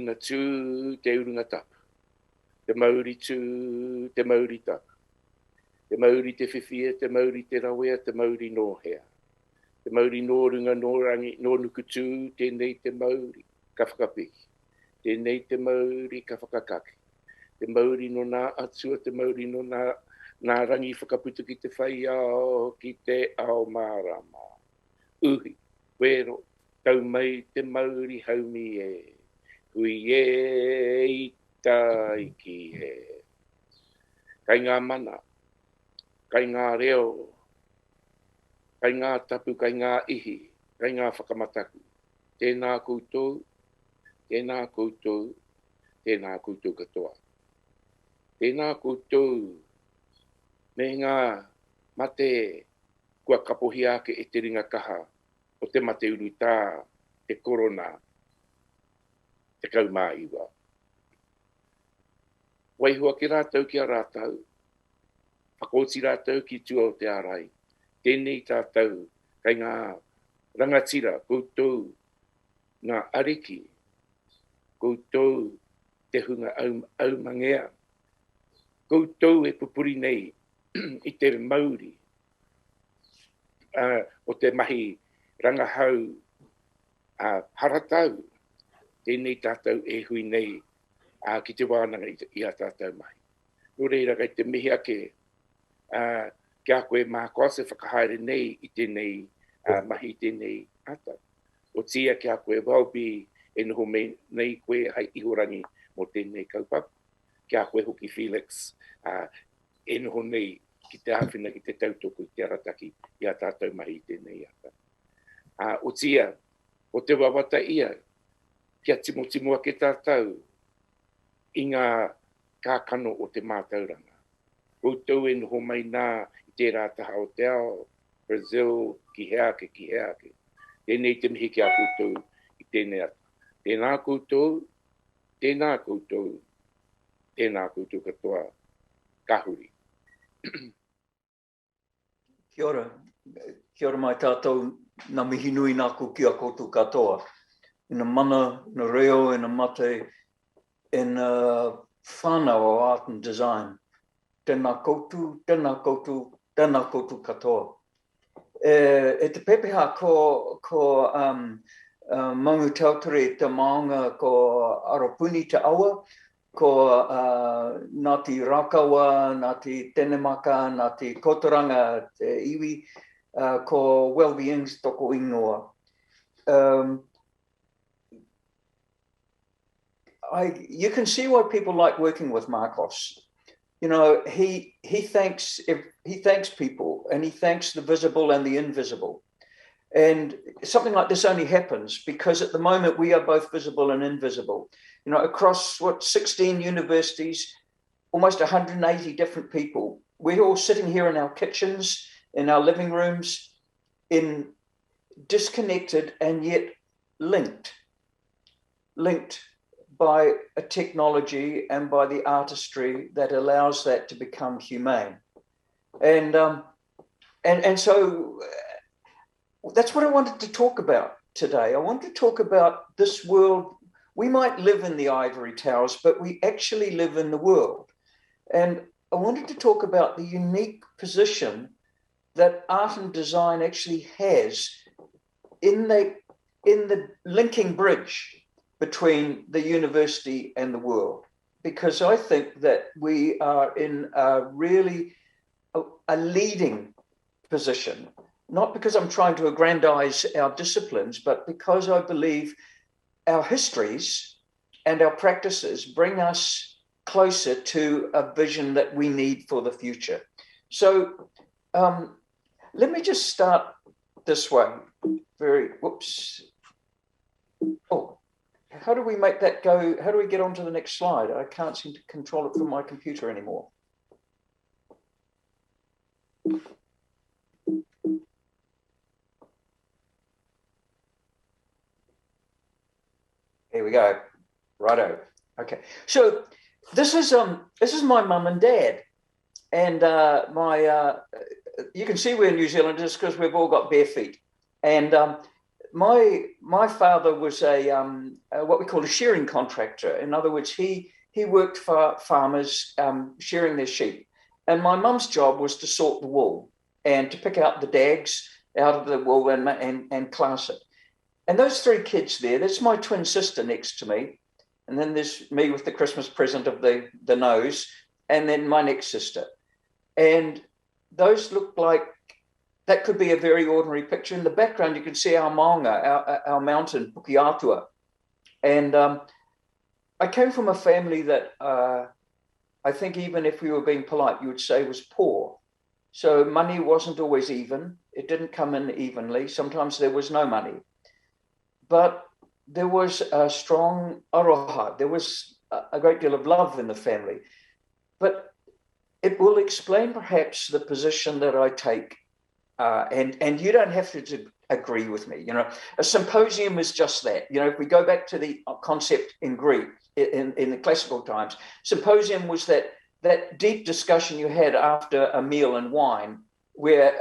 urunga tū, te urunga tapu. Te mauri tū, te mauri tapu. Te mauri te whiwhia, te mauri te rawea, te mauri no hea. Te mauri no runga, no rangi, no nuku tū, tēnei te mauri, ka whakapiki. Tēnei te mauri, ka whakakaki. Te mauri no nā atua, te mauri no nā rangi whakaputu ki te whai ao, ki te ao mārama. Uhi, wero, tau mai te mauri haumi e. Kui e i tai ki he. Kai ngā mana, kai ngā reo, kai ngā tapu, kai ngā ihi, kai ngā whakamataku. Tēnā koutou, tēnā koutou, tēnā koutou katoa. Tēnā koutou, me ngā mate kua kapohi ake e te ringa kaha o te mate uru tā, te korona, te kaumāiwa. Waihua ki rātau ki a rātau, whakoti rātau ki tua o te ārai. Tēnei tātau, kai ngā rangatira, koutou, ngā ariki, koutou, te hunga au mangea, koutou e pupuri nei i te mauri, o te mahi rangahau haratau, tēnei tātou e hui nei ki te wānanga i a tātou mahi. Nō reira kai te mihi ake, kia koe mākoa se whakahaere nei i tēnei mahi tēnei ata. O tia kia koe Welby e noho nei koe hai ihorangi mo tēnei kaupapa. Kia koe hoki Felix e noho nei ki te hawhina ki te tautoko i te arataki i a tātou mahi tēnei ata. O tia, o te wawata ia, kia timo ke tātou i ngā kākano o te mātauranga. Koutou e noho mai nā i te rātaha o te ao, Brazil, ki heake. Tēnei te mihi ki a koutou i tēnei ata. Tēnā koutou, tēnā koutou, tēnā koutou katoa, kahuri. Kia ora mai tātou, nā mihi nui nāku ki a koutou katoa. Ina mana, ina reo, ina mate, ina whānau o art and design. Tēnā koutou, tēnā koutou, tēnā koutou katoa. E te pepeha ko maungu tautere te maunga ko Arapuni te awa, ko Ngāti Rakawa, Ngāti Tenemaka, Ngāti Kotoranga te iwi, ko Welby toko ingoa. You can see why people like working with Marcos. You know, he thanks people, and he thanks the visible and the invisible. And something like this only happens because at the moment we are both visible and invisible. You know, across 16 universities, almost 180 different people. We're all sitting here in our kitchens, in our living rooms, in disconnected and yet linked by a technology and by the artistry that allows that to become humane. And so that's what I wanted to talk about today. I want to talk about this world. We might live in the ivory towers, but we actually live in the world. And I wanted to talk about the unique position that art and design actually has in the linking bridge between the university and the world, because I think that we are in a really a leading position, not because I'm trying to aggrandize our disciplines, but because I believe our histories and our practices bring us closer to a vision that we need for the future. So let me just start this way. How do we make that go? How do we get on to the next slide? I can't seem to control it from my computer anymore. Here we go. Righto. Okay. So this is my mum and dad, and you can see we're New Zealanders because we've all got bare feet, and my father was a what we call a shearing contractor. In other words, he worked for farmers shearing their sheep, and my mum's job was to sort the wool and to pick out the dags out of the wool and class it. And those three kids there, that's my twin sister next to me, and then there's me with the Christmas present of the nose, and then my next sister, and those look like. That could be a very ordinary picture. In the background, you can see our maunga, our mountain, Pukeatua. And I came from a family that I think even if we were being polite, you would say was poor. So money wasn't always even. It didn't come in evenly. Sometimes there was no money. But there was a strong aroha. There was a great deal of love in the family. But it will explain perhaps the position that I take. And you don't have to agree with me. You know, a symposium is just that. You know, if we go back to the concept in Greek, in the classical times, symposium was that deep discussion you had after a meal and wine, where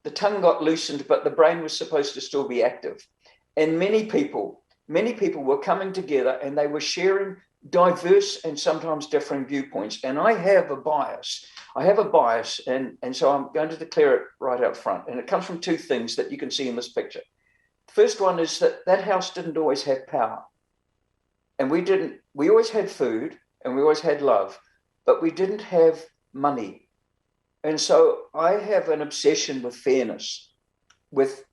the tongue got loosened, but the brain was supposed to still be active. And many people were coming together and they were sharing diverse and sometimes differing viewpoints. And I have a bias. And so I'm going to declare it right up front. And it comes from two things that you can see in this picture. First one is that house didn't always have power. And we always had food and we always had love, but we didn't have money. And so I have an obsession with fairness, with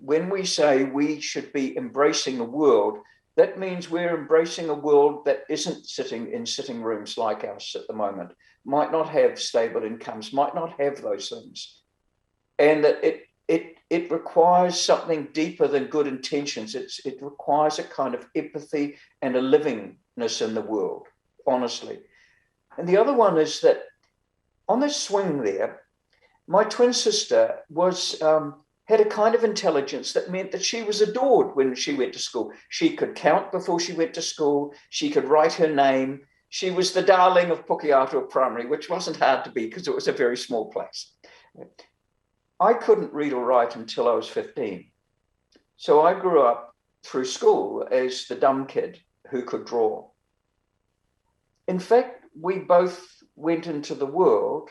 when we say we should be embracing a world, that means we're embracing a world that isn't sitting in sitting rooms like ours at the moment, might not have stable incomes, might not have those things. And that it requires something deeper than good intentions. It requires a kind of empathy and a livingness in the world, honestly. And the other one is that on this swing there, my twin sister had a kind of intelligence that meant that she was adored when she went to school. She could count before she went to school. She could write her name. She was the darling of Pukeatua Primary, which wasn't hard to be because it was a very small place. I couldn't read or write until I was 15. So I grew up through school as the dumb kid who could draw. In fact, we both went into the world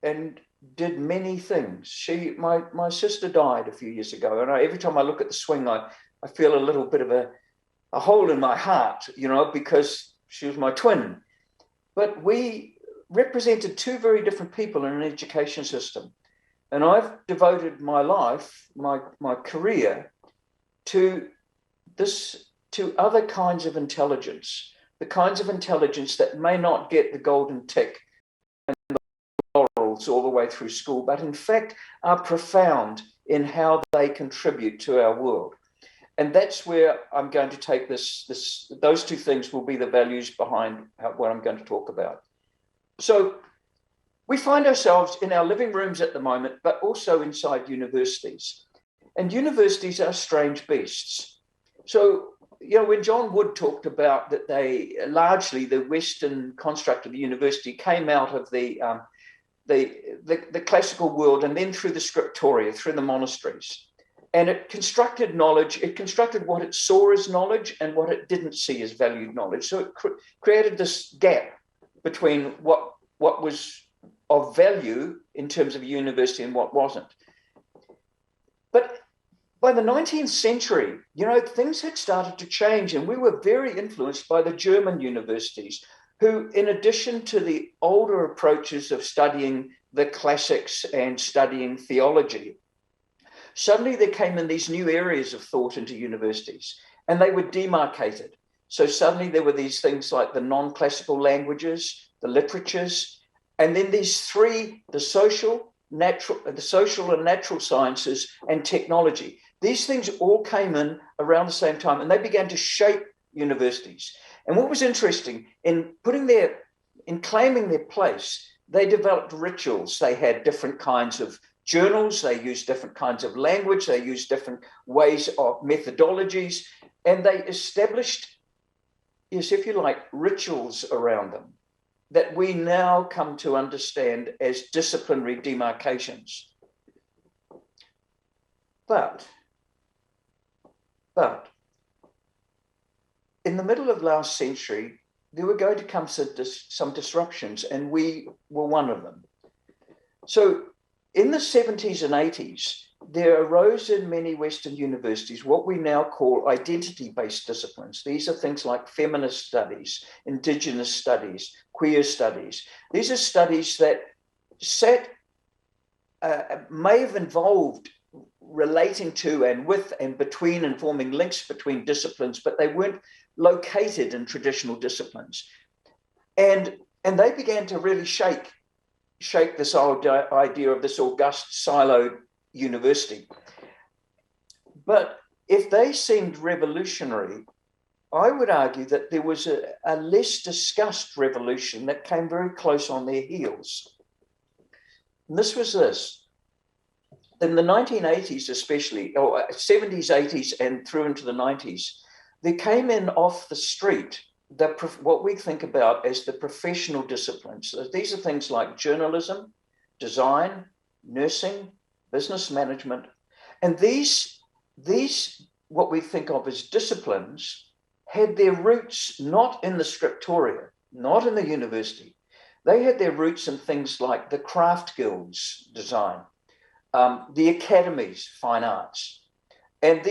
and did many things. My sister died a few years ago, and every time I look at the swing, I feel a little bit of a hole in my heart, you know, because she was my twin. But we represented two very different people in an education system. And I've devoted my life, my career, to other kinds of intelligence, the kinds of intelligence that may not get the golden tick and the laurels all the way through school, but in fact are profound in how they contribute to our world. And that's where I'm going to take those two things will be the values behind what I'm going to talk about. So we find ourselves in our living rooms at the moment, but also inside universities. And universities are strange beasts. So, you know, when John Wood talked about that largely the Western construct of the university came out of the classical world and then through the scriptoria, through the monasteries. And it constructed knowledge. It constructed what it saw as knowledge and what it didn't see as valued knowledge. So it created this gap between what was of value in terms of a university and what wasn't. But by the 19th century, you know, things had started to change, and we were very influenced by the German universities, who, in addition to the older approaches of studying the classics and studying theology, suddenly there came in these new areas of thought into universities, and they were demarcated. So suddenly there were these things like the non-classical languages, the literatures, and then these three, the social and natural sciences and technology. These things all came in around the same time, and they began to shape universities. And what was interesting, in claiming their place, they developed rituals. They had different kinds of journals, they used different kinds of language, they used different ways of methodologies, and they established, yes, if you like, rituals around them that we now come to understand as disciplinary demarcations. But But in the middle of last century, there were going to come some disruptions, and we were one of them. So in the 70s and 80s, there arose in many Western universities what we now call identity-based disciplines. These are things like feminist studies, indigenous studies, queer studies. These are studies that may have involved relating to and with and between and forming links between disciplines, but they weren't located in traditional disciplines. And they began to really shake this old idea of this august siloed university. But if they seemed revolutionary, I would argue that there was a less discussed revolution that came very close on their heels. And this was this. In the 1980s especially, or 70s, 80s, and through into the 90s, there came in off the street what we think about as the professional disciplines. So these are things like journalism, design, nursing, business management. And these what we think of as disciplines had their roots not in the scriptoria, not in the university. They had their roots in things like the craft guilds design, the academies, fine arts. And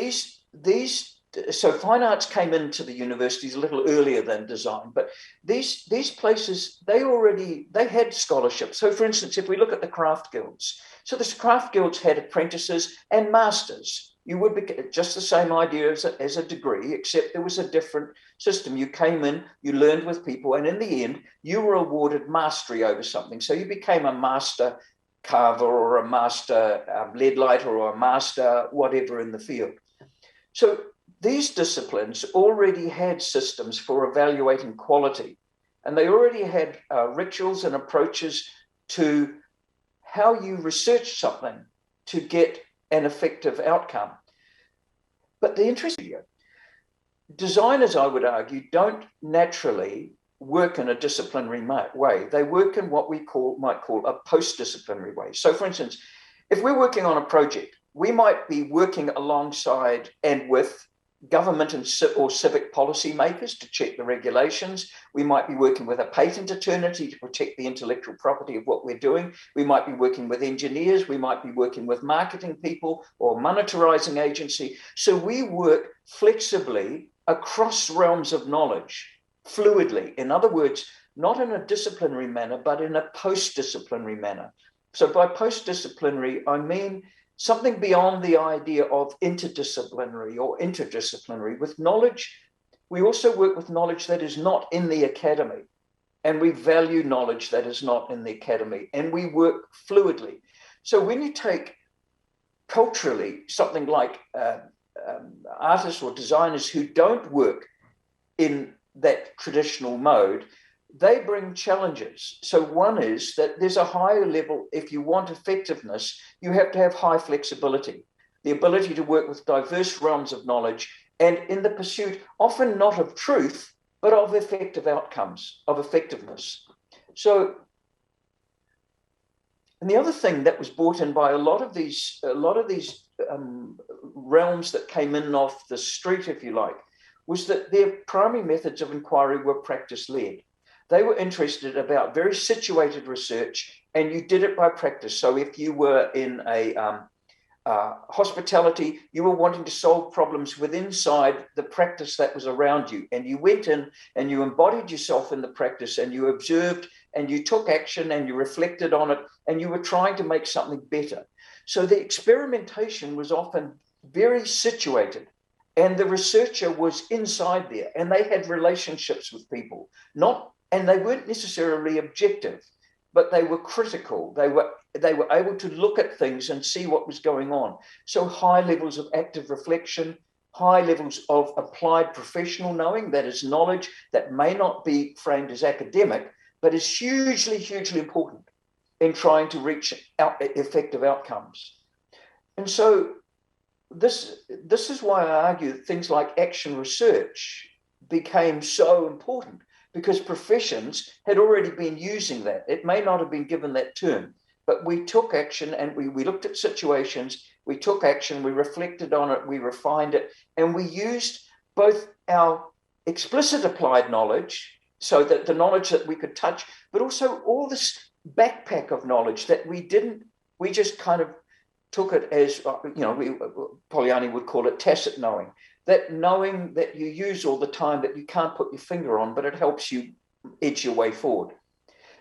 so fine arts came into the universities a little earlier than design, but these places, they had scholarships. So for instance, if we look at the craft guilds, so the craft guilds had apprentices and masters. You would be just the same idea as a degree, except there was a different system. You came in, you learned with people, and in the end, you were awarded mastery over something. So you became a master carver or a master lead lighter or a master whatever in the field. So these disciplines already had systems for evaluating quality, and they already had rituals and approaches to how you research something to get an effective outcome. But the interesting designers, I would argue, don't naturally work in a disciplinary way. They work in what we might call a post-disciplinary way. So for instance, if we're working on a project, we might be working alongside and with government or civic policy makers to check the regulations. We might be working with a patent attorney to protect the intellectual property of what we're doing. We might be working with engineers. We might be working with marketing people or monetizing agency. So we work flexibly across realms of knowledge, fluidly. In other words, not in a disciplinary manner, but in a post-disciplinary manner. So by post-disciplinary, I mean something beyond the idea of interdisciplinary or interdisciplinary. With knowledge, we also work with knowledge that is not in the academy, and we value knowledge that is not in the academy, and we work fluidly. So when you take culturally something like artists or designers who don't work in that traditional mode, they bring challenges. So one is that there's a higher level. If you want effectiveness, you have to have high flexibility, the ability to work with diverse realms of knowledge, and in the pursuit, often not of truth, but of effective outcomes, of effectiveness. So, and the other thing that was brought in by a lot of these realms that came in off the street, if you like, was that their primary methods of inquiry were practice-led. They were interested about very situated research, and you did it by practice. So if you were in a hospitality, you were wanting to solve problems inside the practice that was around you. And you went in and you embodied yourself in the practice, and you observed and you took action and you reflected on it, and you were trying to make something better. So the experimentation was often very situated, and the researcher was inside there, and they had relationships with people, and they weren't necessarily objective, but they were critical. They were able to look at things and see what was going on. So high levels of active reflection, high levels of applied professional knowing, that is knowledge that may not be framed as academic, but is hugely, hugely important in trying to reach effective outcomes. And so this is why I argue that things like action research became so important, because professions had already been using that. It may not have been given that term, but we took action and we looked at situations, we took action, we reflected on it, we refined it, and we used both our explicit applied knowledge, so that the knowledge that we could touch, but also all this backpack of knowledge that we just kind of took it as, Polanyi would call it tacit knowing, that knowing that you use all the time that you can't put your finger on, but it helps you edge your way forward.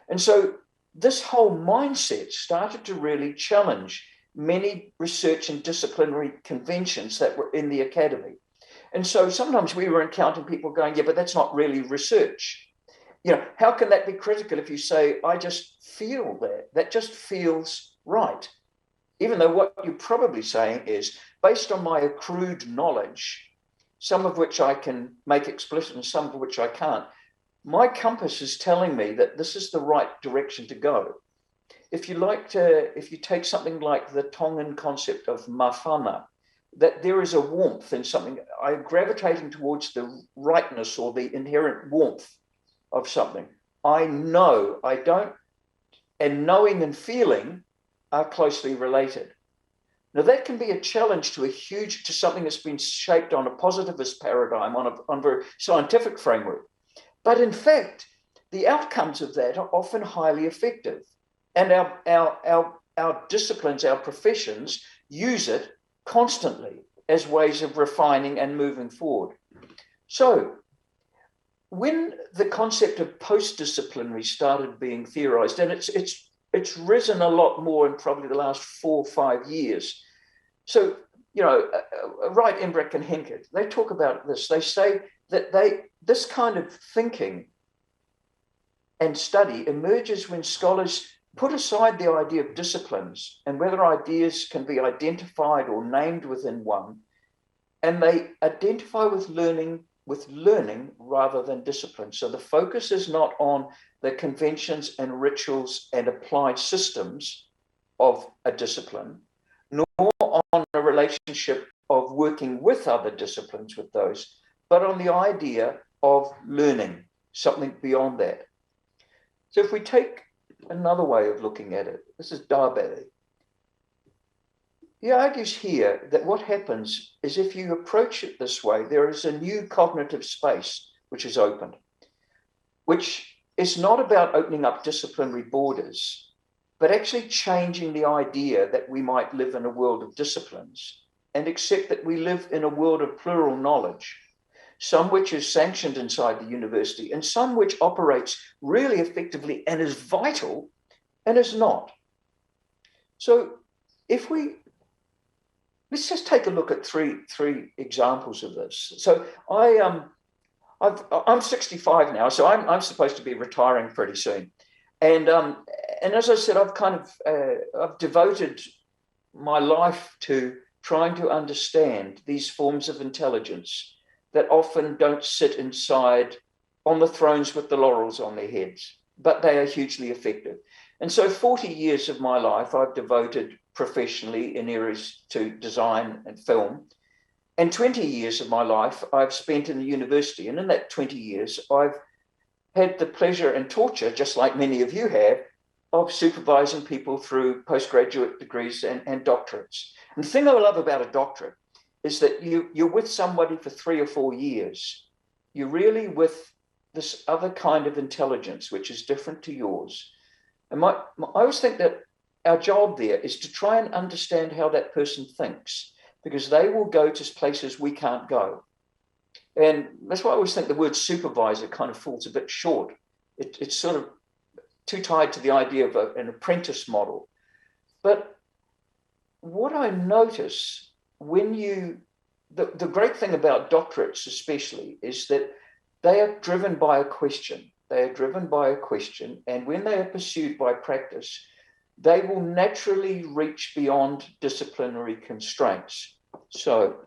And so this whole mindset started to really challenge many research and disciplinary conventions that were in the academy. And so sometimes we were encountering people going, yeah, but that's not really research. How can that be critical if you say, I just feel that just feels right? Even though what you're probably saying is, based on my accrued knowledge, some of which I can make explicit and some of which I can't, my compass is telling me that this is the right direction to go. If you take something like the Tongan concept of mawhana, that there is a warmth in something. I'm gravitating towards the rightness or the inherent warmth of something. I know, I don't, and knowing and feeling are closely related. Now that can be a challenge to something that's been shaped on a positivist paradigm, on a very scientific framework. But in fact, the outcomes of that are often highly effective. And our disciplines, our professions use it constantly as ways of refining and moving forward. So when the concept of post-disciplinary started being theorized, and it's risen a lot more in probably the last 4 or 5 years. So, Wright, Embrich, and Henkert, they talk about this. They say that this kind of thinking and study emerges when scholars put aside the idea of disciplines and whether ideas can be identified or named within one, and they identify with learning rather than discipline. So the focus is not on the conventions and rituals and applied systems of a discipline, nor on a relationship of working with other disciplines with those, but on the idea of learning, something beyond that. So if we take another way of looking at it, this is Darby. He argues here that what happens is if you approach it this way, there is a new cognitive space which is opened, which is not about opening up disciplinary borders, but actually changing the idea that we might live in a world of disciplines and accept that we live in a world of plural knowledge, some which is sanctioned inside the university and some which operates really effectively and is vital and is not. So let's just take a look at three examples of this. So I'm 65 now, so I'm supposed to be retiring pretty soon, and as I said, I've devoted my life to trying to understand these forms of intelligence that often don't sit inside on the thrones with the laurels on their heads, but they are hugely effective. And so 40 years of my life I've devoted professionally in areas to design and film. And 20 years of my life I've spent in the university. And in that 20 years, I've had the pleasure and torture, just like many of you have, of supervising people through postgraduate degrees and doctorates. And the thing I love about a doctorate is that you're with somebody for 3 or 4 years. You're really with this other kind of intelligence, which is different to yours. And I always think that our job there is to try and understand how that person thinks, because they will go to places we can't go. And that's why I always think the word supervisor kind of falls a bit short. It's sort of too tied to the idea of an apprentice model. But what I notice the great thing about doctorates especially is that they are driven by a question. They are driven by a question, and when they are pursued by practice, they will naturally reach beyond disciplinary constraints. So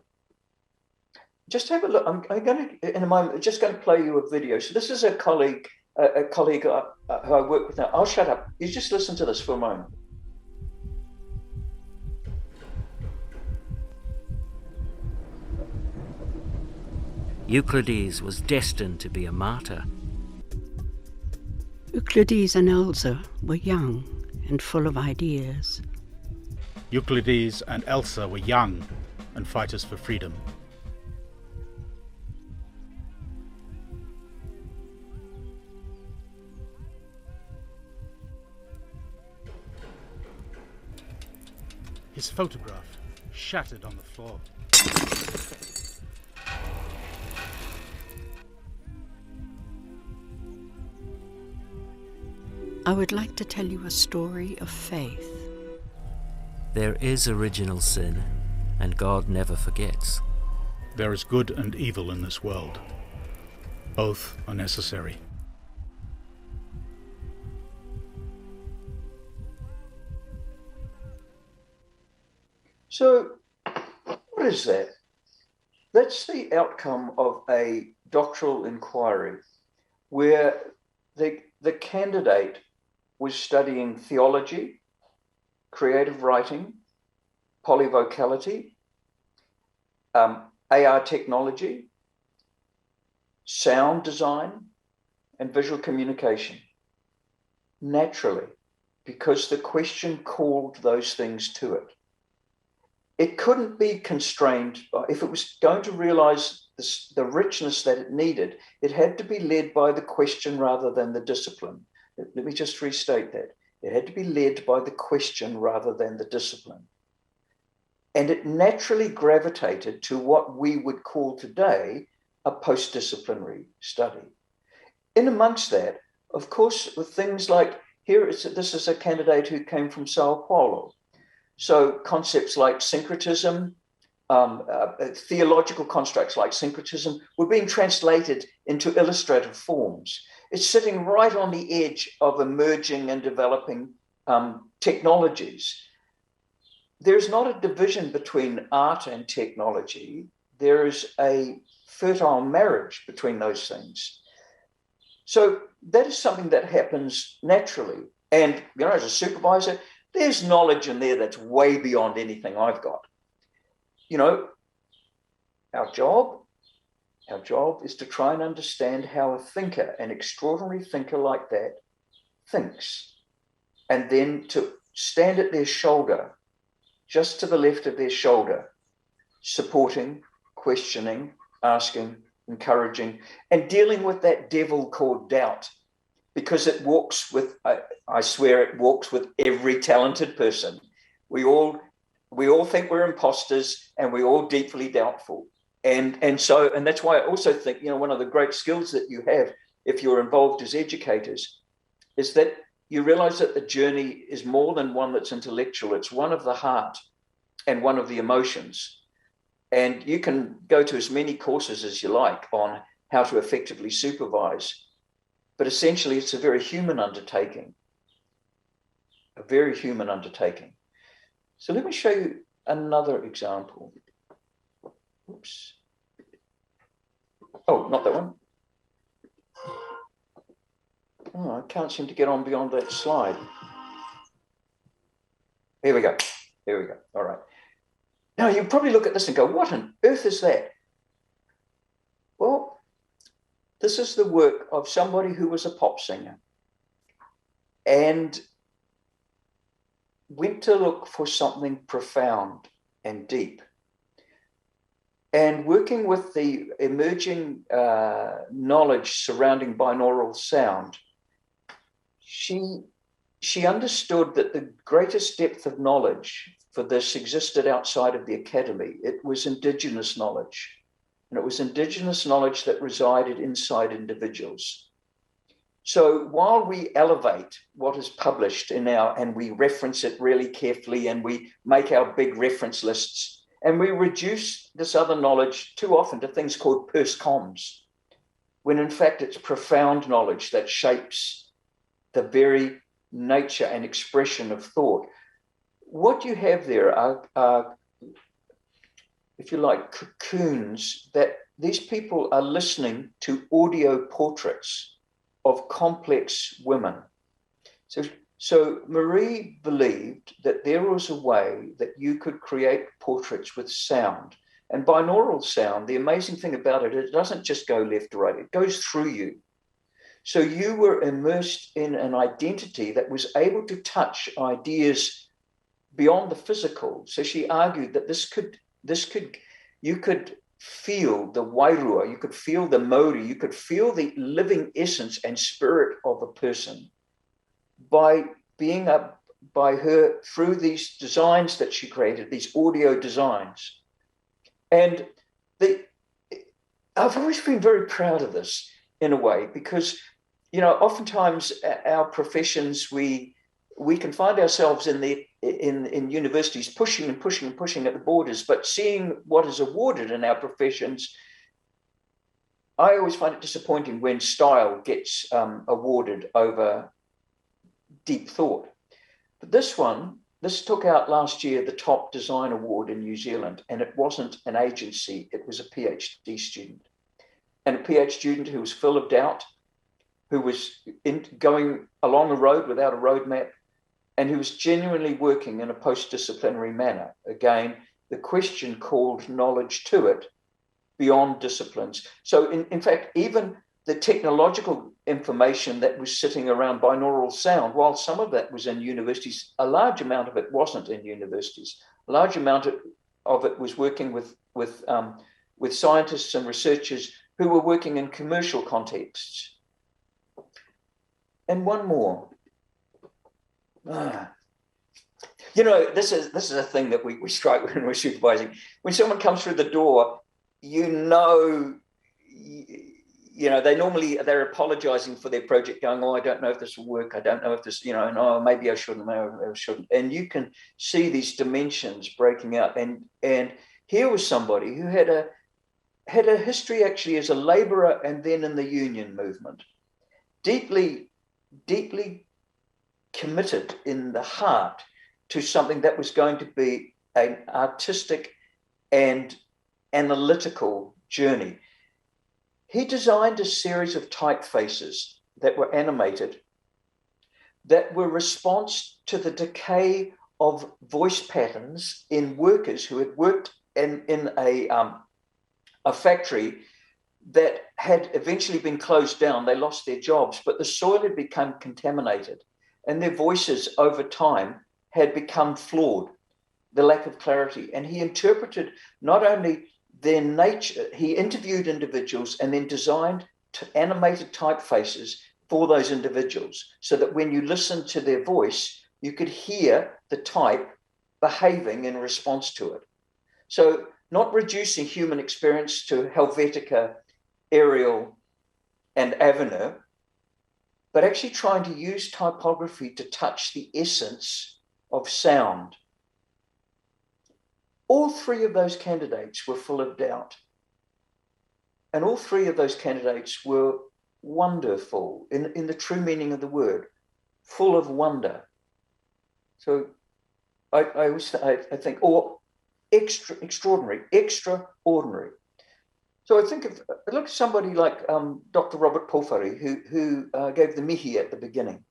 just have a look. I'm going to, in a moment, just going to play you a video. So this is a colleague who I work with now. I'll shut up. You just listen to this for a moment. Euclides was destined to be a martyr. Euclides and Elsa were young, and full of ideas. Euclides and Elsa were young and fighters for freedom. His photograph shattered on the floor. I would like to tell you a story of faith. There is original sin, and God never forgets. There is good and evil in this world. Both are necessary. So, what is that? That's the outcome of a doctoral inquiry where the candidate was studying theology, creative writing, polyvocality, AR technology, sound design, and visual communication. Naturally, because the question called those things to it. It couldn't be constrained. If it was going to realize the richness that it needed, it had to be led by the question rather than the discipline. Let me just restate that. It had to be led by the question rather than the discipline. And it naturally gravitated to what we would call today a post-disciplinary study. In amongst that, of course, with things like, this is a candidate who came from Sao Paulo. So concepts like syncretism, theological constructs like syncretism were being translated into illustrative forms. It's sitting right on the edge of emerging and developing technologies. There's not a division between art and technology. There is a fertile marriage between those things. So that is something that happens naturally. And, as a supervisor, there's knowledge in there that's way beyond anything I've got. Our job is to try and understand how a thinker, an extraordinary thinker like that, thinks, and then to stand at their shoulder, just to the left of their shoulder, supporting, questioning, asking, encouraging, and dealing with that devil called doubt, because it walks with, I swear it walks with every talented person. We all think we're imposters, and we're all deeply doubtful. And that's why I also think, one of the great skills that you have if you're involved as educators is that you realize that the journey is more than one that's intellectual. It's one of the heart and one of the emotions. And you can go to as many courses as you like on how to effectively supervise. But essentially, it's a very human undertaking. A very human undertaking. So let me show you another example. Oops. Oh, not that one. Oh, I can't seem to get on beyond that slide. Here we go. All right. Now, you probably look at this and go, what on earth is that? Well, this is the work of somebody who was a pop singer and went to look for something profound and deep. And working with the emerging knowledge surrounding binaural sound, she understood that the greatest depth of knowledge for this existed outside of the academy. It was indigenous knowledge. And it was indigenous knowledge that resided inside individuals. So while we elevate what is published and we reference it really carefully, and we make our big reference lists, and we reduce this other knowledge too often to things called purse comms, when in fact it's profound knowledge that shapes the very nature and expression of thought. What you have there are if you like, cocoons that these people are listening to audio portraits of complex women. So Marie believed that there was a way that you could create portraits with sound. And binaural sound, the amazing thing about it, it doesn't just go left to right, it goes through you. So you were immersed in an identity that was able to touch ideas beyond the physical. So she argued that you could feel the wairua, you could feel the mauri, you could feel the living essence and spirit of a person by being up by her through these designs that she created, these audio designs. And I've always been very proud of this in a way, because, you know, oftentimes our professions, we can find ourselves in universities pushing and pushing and pushing at the borders, but seeing what is awarded in our professions, I always find it disappointing when style gets awarded over deep thought. But this took out last year the top design award in New Zealand, and it wasn't an agency, it was a PhD student. And a PhD student who was full of doubt, who was going along a road without a roadmap, and who was genuinely working in a post-disciplinary manner. Again, the question called knowledge to it beyond disciplines. So in fact, even the technological information that was sitting around binaural sound, while some of that was in universities, a large amount of it wasn't in universities. A large amount of it was working with scientists and researchers who were working in commercial contexts. And one more. You know, this is a thing that we strike when we're supervising. When someone comes through the door, you know, they're apologizing for their project, going, oh, I don't know if this will work. I don't know if this, you know, and oh, maybe I shouldn't, maybe I shouldn't. And you can see these dimensions breaking out. And here was somebody who had a history actually as a laborer and then in the union movement, deeply committed in the heart to something that was going to be an artistic and analytical journey. He designed a series of typefaces that were animated, that were response to the decay of voice patterns in workers who had worked in a factory that had eventually been closed down. They lost their jobs, but the soil had become contaminated, and their voices over time had become flawed, the lack of clarity. And he interpreted not only their nature, he interviewed individuals and then designed animated typefaces for those individuals, so that when you listened to their voice, you could hear the type behaving in response to it. So not reducing human experience to Helvetica, Arial, and Avenir, but actually trying to use typography to touch the essence of sound. All three of those candidates were full of doubt. And all three of those candidates were wonderful in the true meaning of the word, full of wonder. So I think, or extraordinary. So I think I look at somebody like Dr. Robert Pulfari, who gave the mihi at the beginning.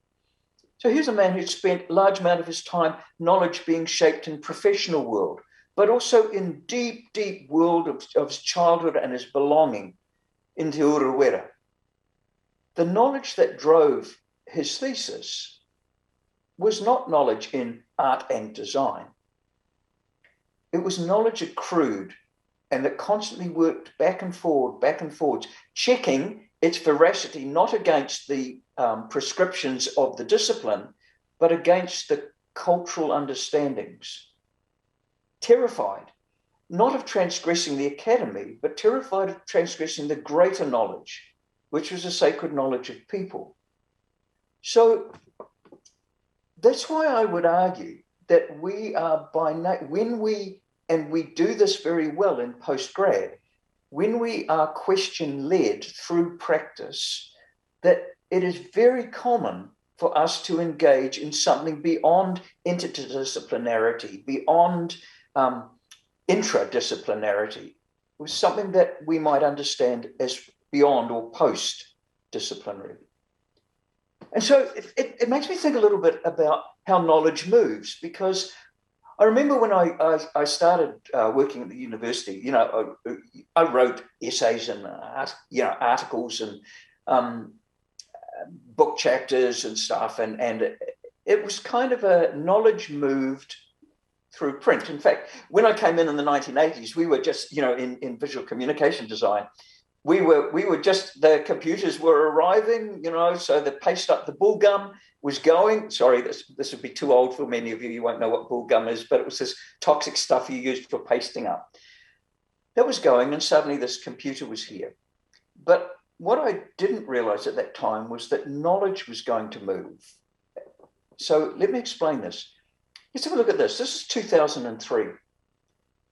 So here's a man who spent a large amount of his time, knowledge being shaped in professional world, but also in deep, deep world of his childhood and his belonging in Te Urewera. The knowledge that drove his thesis was not knowledge in art and design. It was knowledge accrued and that constantly worked back and forwards, checking its veracity not against the prescriptions of the discipline, but against the cultural understandings. Terrified, not of transgressing the academy, but terrified of transgressing the greater knowledge, which was a sacred knowledge of people. So that's why I would argue that we are when we do this very well in postgrad, when we are question-led through practice, that it is very common for us to engage in something beyond interdisciplinarity, beyond intradisciplinarity, with something that we might understand as beyond or post-disciplinary. And so it makes me think a little bit about how knowledge moves, because I remember when I started working at the university, you know, I wrote essays and articles, and book chapters and stuff. And it was kind of a knowledge moved through print. In fact, when I came in the 1980s, we were just, in visual communication design, we were just, the computers were arriving, so the bull gum was going. Sorry, this would be too old for many of you. You won't know what bull gum is, but it was this toxic stuff you used for pasting up. That was going, and suddenly this computer was here. But what I didn't realize at that time was that knowledge was going to move. So let me explain this. Let's have a look at this. This is 2003.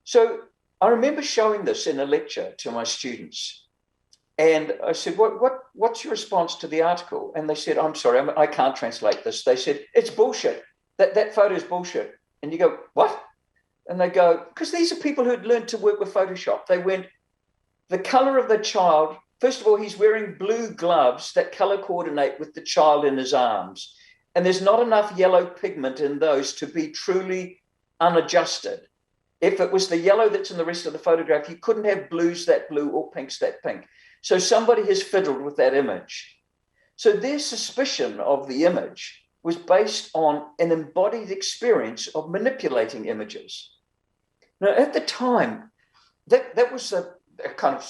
So I remember showing this in a lecture to my students. And I said, what's your response to the article? And they said, I'm sorry, I can't translate this. They said, it's bullshit. That photo is bullshit. And you go, what? And they go, because these are people who had learned to work with Photoshop. They went, the color of the child, first of all, he's wearing blue gloves that color coordinate with the child in his arms. And there's not enough yellow pigment in those to be truly unadjusted. If it was the yellow that's in the rest of the photograph, you couldn't have blues that blue or pinks that pink. So somebody has fiddled with that image. So their suspicion of the image was based on an embodied experience of manipulating images. Now, at the time, that was a kind of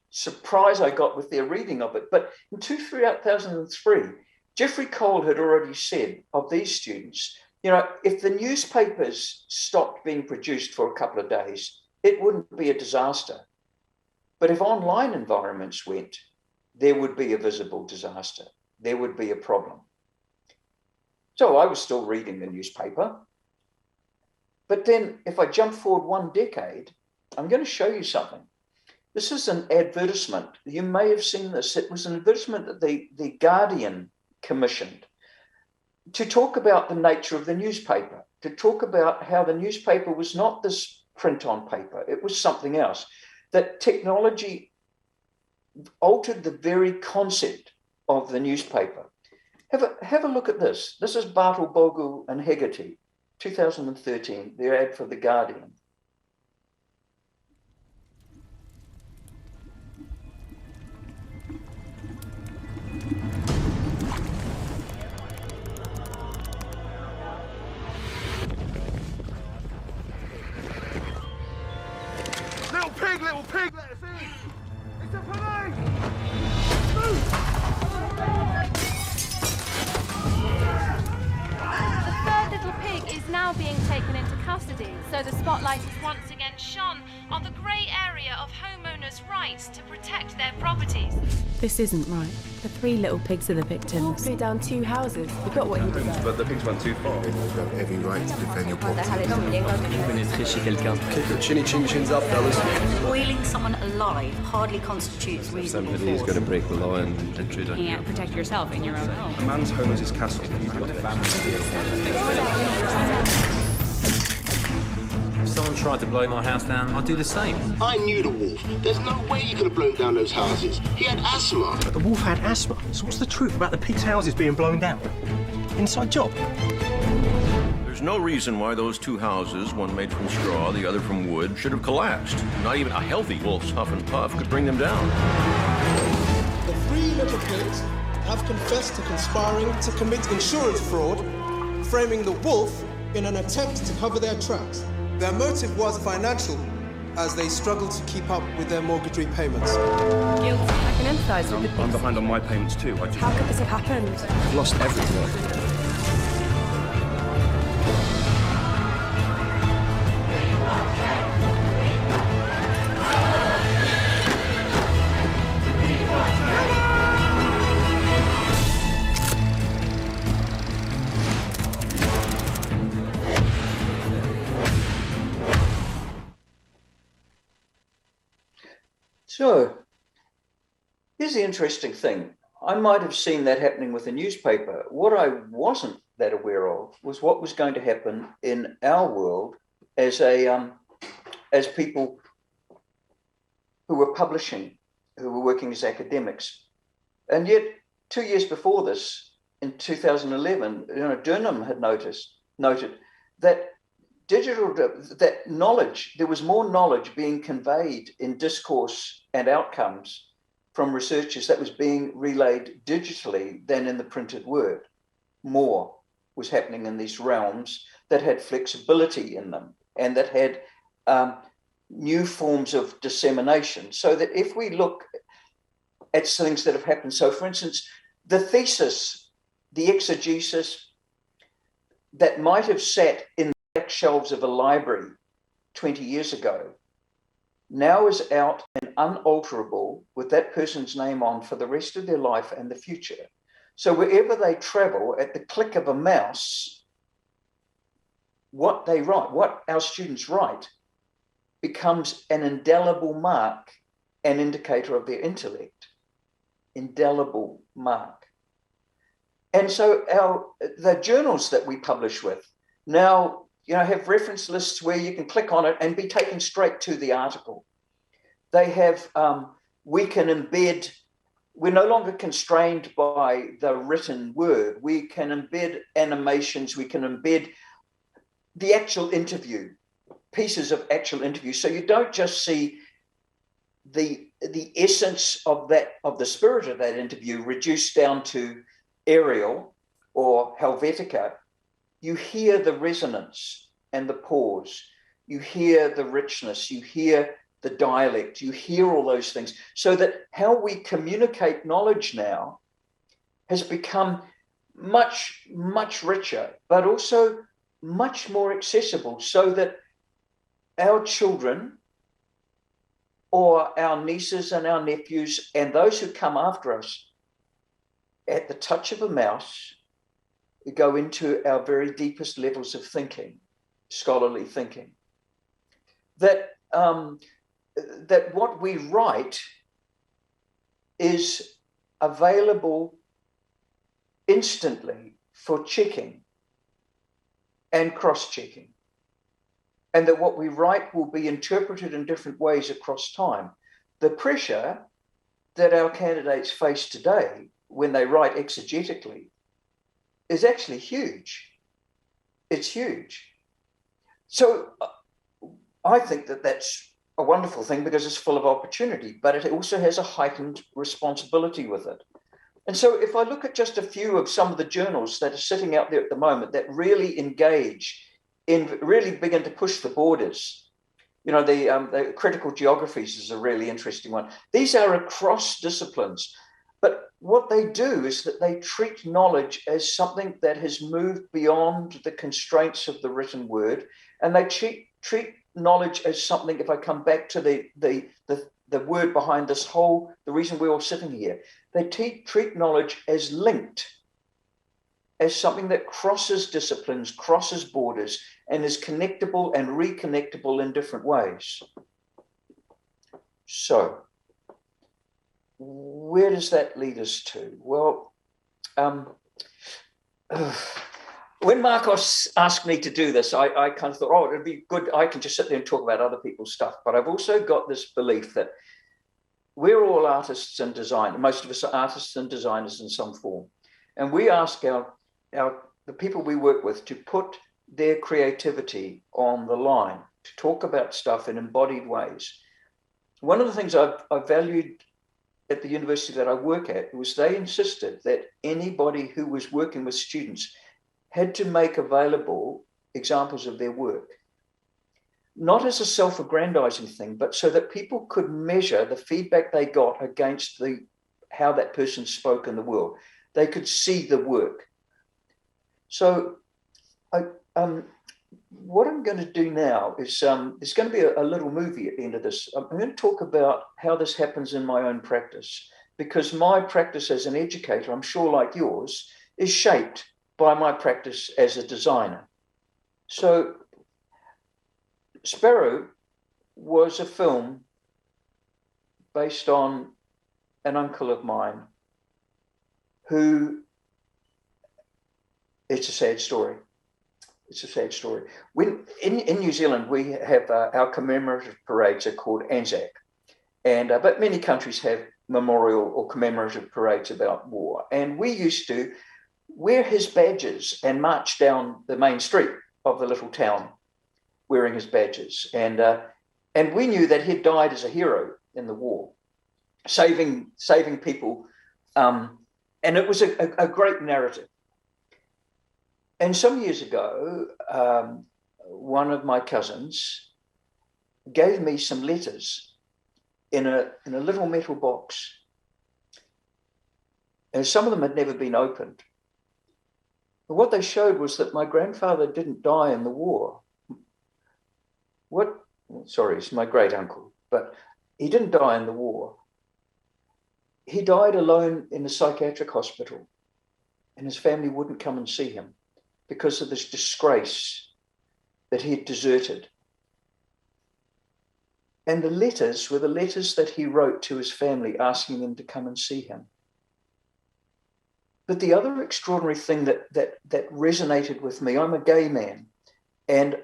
surprise I got with their reading of it. But in 2003, Jeffrey Cole had already said of these students, if the newspapers stopped being produced for a couple of days, it wouldn't be a disaster. But if online environments went, there would be a visible disaster. There would be a problem. So I was still reading the newspaper. But then if I jump forward one decade, I'm going to show you something. This is an advertisement. You may have seen this. It was an advertisement that the Guardian commissioned to talk about the nature of the newspaper, to talk about how the newspaper was not this print on paper. It was something else. That technology altered the very concept of the newspaper. Have a look at this. This is Bartle, Bogle and Hegarty, 2013, their ad for The Guardian. Little pig, let us in! It's the police! Move! The third little pig is now being taken into custody, so the spotlight is once again shone on the grey area of homeowners' rights to protect their properties. This isn't right. The three little pigs are the victims. Blew down 2 houses. You got what you deserve. But the pigs went too far. You've got every right to defend your property. Keep the chinny chin chins up, fellas. Boiling someone alive hardly constitutes reasonable force. Somebody is going to break the law and intrude on you. You can't protect yourself in your own home. A man's home is his castle. If someone tried to blow my house down, I'd do the same. I knew the wolf. There's no way he could have blown down those houses. He had asthma. But the wolf had asthma. So what's the truth about the pigs' houses being blown down? Inside job. There's no reason why those 2 houses, one made from straw, the other from wood, should have collapsed. Not even a healthy wolf's huff and puff could bring them down. The 3 little pigs have confessed to conspiring to commit insurance fraud, framing the wolf in an attempt to cover their tracks. Their motive was financial, as they struggled to keep up with their mortgage repayments. Guilty. I can empathise with the pigs. I'm behind on my payments too. How could this have happened? I've lost everything. So here's the interesting thing. I might have seen that happening with a newspaper. What I wasn't that aware of was what was going to happen in our world as people who were publishing, who were working as academics. And yet 2 years before this, in 2011, Durham had noted that knowledge, there was more knowledge being conveyed in discourse and outcomes from researchers that was being relayed digitally than in the printed word. More was happening in these realms that had flexibility in them and that had new forms of dissemination. So that if we look at things that have happened, so for instance, the thesis, the exegesis that might have sat in the back shelves of a library 20 years ago now is out and unalterable with that person's name on for the rest of their life and the future. So wherever they travel, at the click of a mouse, what they write, what our students write, becomes an indelible mark, an indicator of their intellect. Indelible mark. And so the journals that we publish with now, have reference lists where you can click on it and be taken straight to the article. They have, we can embed, we're no longer constrained by the written word. We can embed animations, we can embed the actual interview, pieces of actual interview. So you don't just see the essence of the spirit of that interview reduced down to Arial or Helvetica. You hear the resonance and the pause. You hear the richness. You hear the dialect. You hear all those things. So that how we communicate knowledge now has become much, much richer, but also much more accessible, so that our children or our nieces and our nephews and those who come after us, at the touch of a mouse, we go into our very deepest levels of thinking, scholarly thinking. That what we write is available instantly for checking and cross-checking. And that what we write will be interpreted in different ways across time. The pressure that our candidates face today when they write exegetically is actually huge. It's huge. So I think that that's a wonderful thing because it's full of opportunity, but it also has a heightened responsibility with it. And so if I look at just a few of some of the journals that are sitting out there at the moment that really engage in, really begin to push the borders, the critical geographies is a really interesting one. These are across disciplines. But what they do is that they treat knowledge as something that has moved beyond the constraints of the written word, and they treat knowledge as something, if I come back to the word behind this whole, the reason we're all sitting here, they treat knowledge as linked, as something that crosses disciplines, crosses borders, and is connectable and reconnectable in different ways. So, where does that lead us to? Well, when Marcos asked me to do this, I kind of thought, it'd be good. I can just sit there and talk about other people's stuff. But I've also got this belief that we're all artists and designers. Most of us are artists and designers in some form. And we ask the people we work with to put their creativity on the line, to talk about stuff in embodied ways. One of the things I valued at the university that I work at was they insisted that anybody who was working with students had to make available examples of their work, not as a self-aggrandizing thing, but so that people could measure the feedback they got against how that person spoke in the world. They could see the work. So what I'm going to do now is there's going to be a little movie at the end of this. I'm going to talk about how this happens in my own practice, because my practice as an educator, I'm sure like yours, is shaped by my practice as a designer. So Sparrow was a film based on an uncle of mine who, it's a sad story. It's a sad story. When in New Zealand, we have our commemorative parades are called Anzac, but many countries have memorial or commemorative parades about war. And we used to wear his badges and march down the main street of the little town wearing his badges. And we knew that he'd died as a hero in the war. saving people. And it was a great narrative. And some years ago, one of my cousins gave me some letters in a little metal box. And some of them had never been opened. But what they showed was that my grandfather didn't die in the war. It's my great uncle, but he didn't die in the war. He died alone in a psychiatric hospital, and his family wouldn't come and see him because of this disgrace that he had deserted. And the letters were the letters that he wrote to his family asking them to come and see him. But the other extraordinary thing that resonated with me, I'm a gay man, and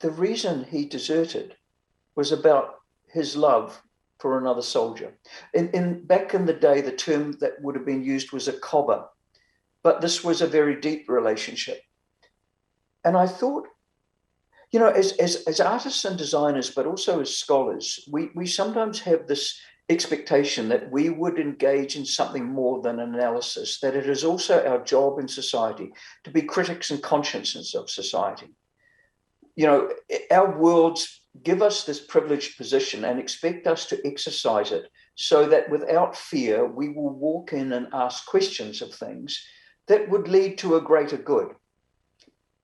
the reason he deserted was about his love for another soldier. Back in the day, the term that would have been used was a cobber, but this was a very deep relationship. And I thought, as artists and designers, but also as scholars, we sometimes have this expectation that we would engage in something more than analysis, that it is also our job in society to be critics and consciences of society. Our worlds give us this privileged position and expect us to exercise it so that without fear, we will walk in and ask questions of things that would lead to a greater good.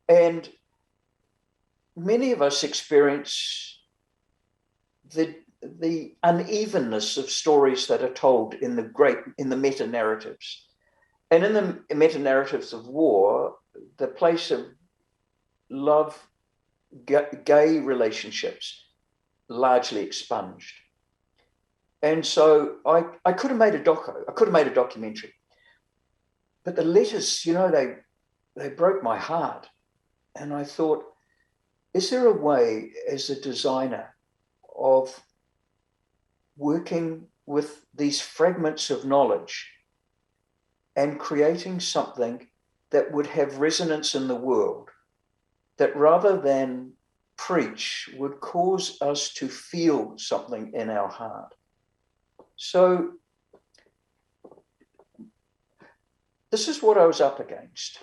And many of us experience the unevenness of stories that are told in the meta-narratives. And in the meta-narratives of war, the place of love, gay relationships, largely expunged. And so I could have made a documentary. But the letters, they broke my heart. And I thought, is there a way as a designer of working with these fragments of knowledge and creating something that would have resonance in the world, that rather than preach would cause us to feel something in our heart? So this is what I was up against.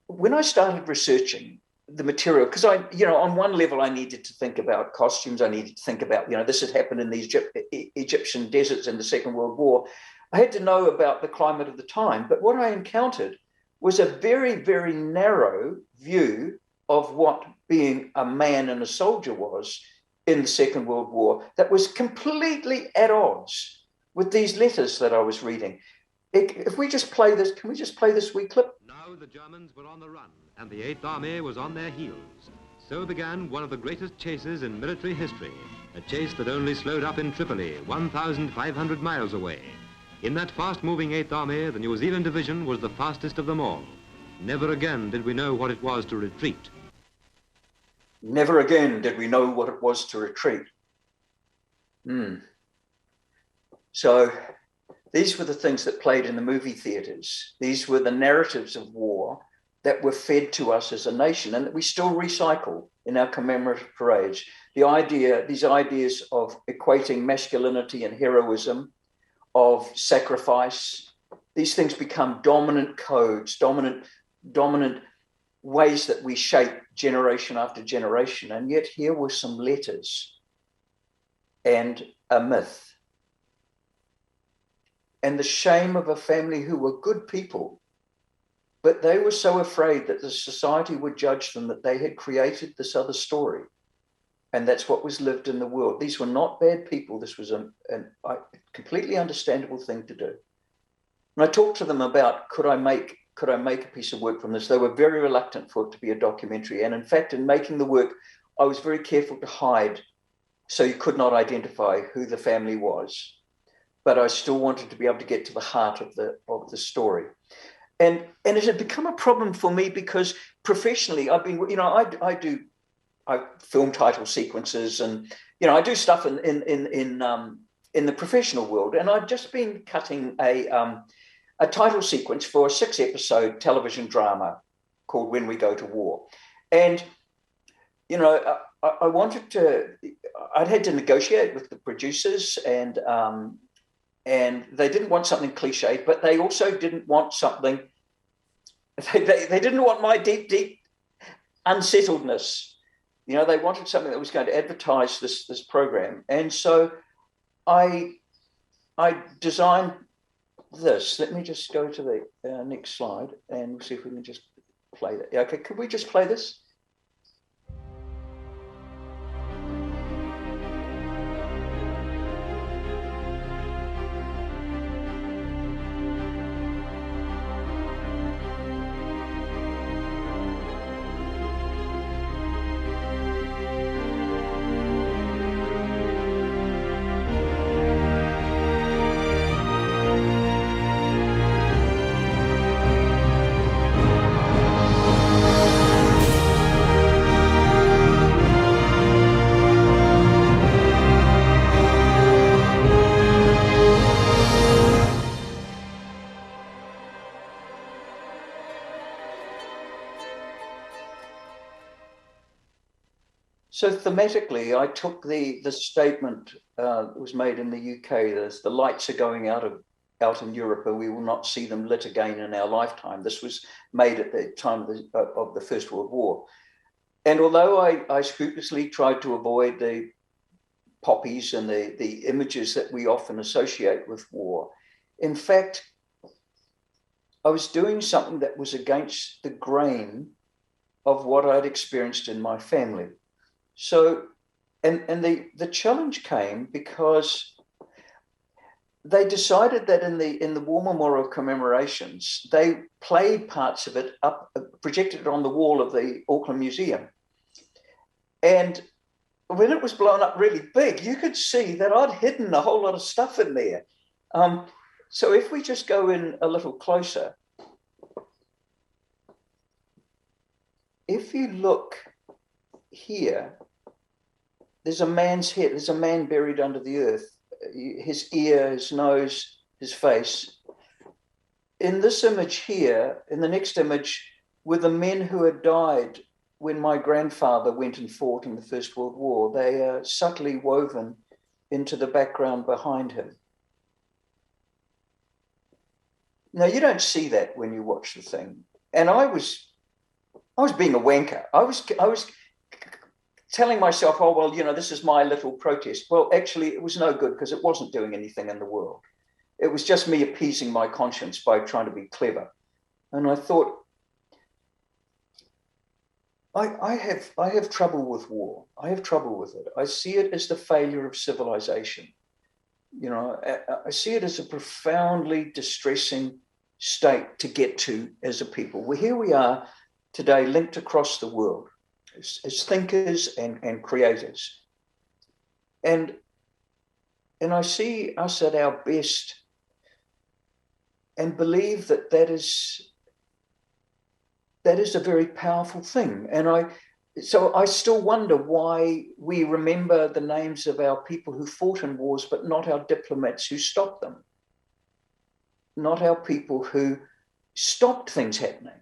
When I started researching the material, because on one level I needed to think about costumes, I needed to think about, this had happened in the Egyptian deserts in the Second World War. I had to know about the climate of the time, but what I encountered was a very, very narrow view of what being a man and a soldier was in the Second World War that was completely at odds with these letters that I was reading. If we just play this, can we just play this wee clip? Now the Germans were on the run, and the 8th Army was on their heels. So began one of the greatest chases in military history, a chase that only slowed up in Tripoli, 1,500 miles away. In that fast-moving 8th Army, the New Zealand Division was the fastest of them all. Never again did we know what it was to retreat. Never again did we know what it was to retreat. So these were the things that played in the movie theaters. These were the narratives of war that were fed to us as a nation and that we still recycle in our commemorative parades. These ideas of equating masculinity and heroism, of sacrifice, these things become dominant codes, dominant ways that we shape generation after generation. And yet here were some letters and a myth. And the shame of a family who were good people, but they were so afraid that the society would judge them that they had created this other story. And that's what was lived in the world. These were not bad people. This was a completely understandable thing to do. And I talked to them about, could I make a piece of work from this? They were very reluctant for it to be a documentary. And in fact, in making the work, I was very careful to hide so you could not identify who the family was. But I still wanted to be able to get to the heart of the story. And it had become a problem for me because professionally I've been, I film title sequences and, I do stuff in the professional world. And I'd just been cutting a title sequence for a 6-episode television drama called When We Go to War. And, I wanted to, I'd had to negotiate with the producers, and they didn't want something cliched, but they also didn't want something, they didn't want my deep unsettledness. You know, they wanted something that was going to advertise this program. And so I designed this. Let me just go to the next slide and see if we can just play that. Okay, could we just play this? So thematically, I took the statement that was made in the UK, the lights are going out in Europe and we will not see them lit again in our lifetime. This was made at the time of the First World War. And although I scrupulously tried to avoid the poppies and the images that we often associate with war, in fact, I was doing something that was against the grain of what I'd experienced in my family. So, and the challenge came because they decided that in the War Memorial commemorations, they played parts of it up, projected it on the wall of the Auckland Museum. And when it was blown up really big, you could see that I'd hidden a whole lot of stuff in there. So if we just go in a little closer, if you look here, there's a man's head, there's a man buried under the earth, his ear, his nose, his face. In this image here, in the next image, were the men who had died when my grandfather went and fought in the First World War. They are subtly woven into the background behind him. Now, you don't see that when you watch the thing. And I was being a wanker. I was telling myself, oh, well, you know, this is my little protest. Well, actually, it was no good because it wasn't doing anything in the world. It was just me appeasing my conscience by trying to be clever. And I thought, I have trouble with war. I have trouble with it. I see it as the failure of civilization. You know, I see it as a profoundly distressing state to get to as a people. Well, here we are today, linked across the world as thinkers and creators. And I see us at our best and believe that is a very powerful thing. And so I still wonder why we remember the names of our people who fought in wars, but not our diplomats who stopped them, not our people who stopped things happening.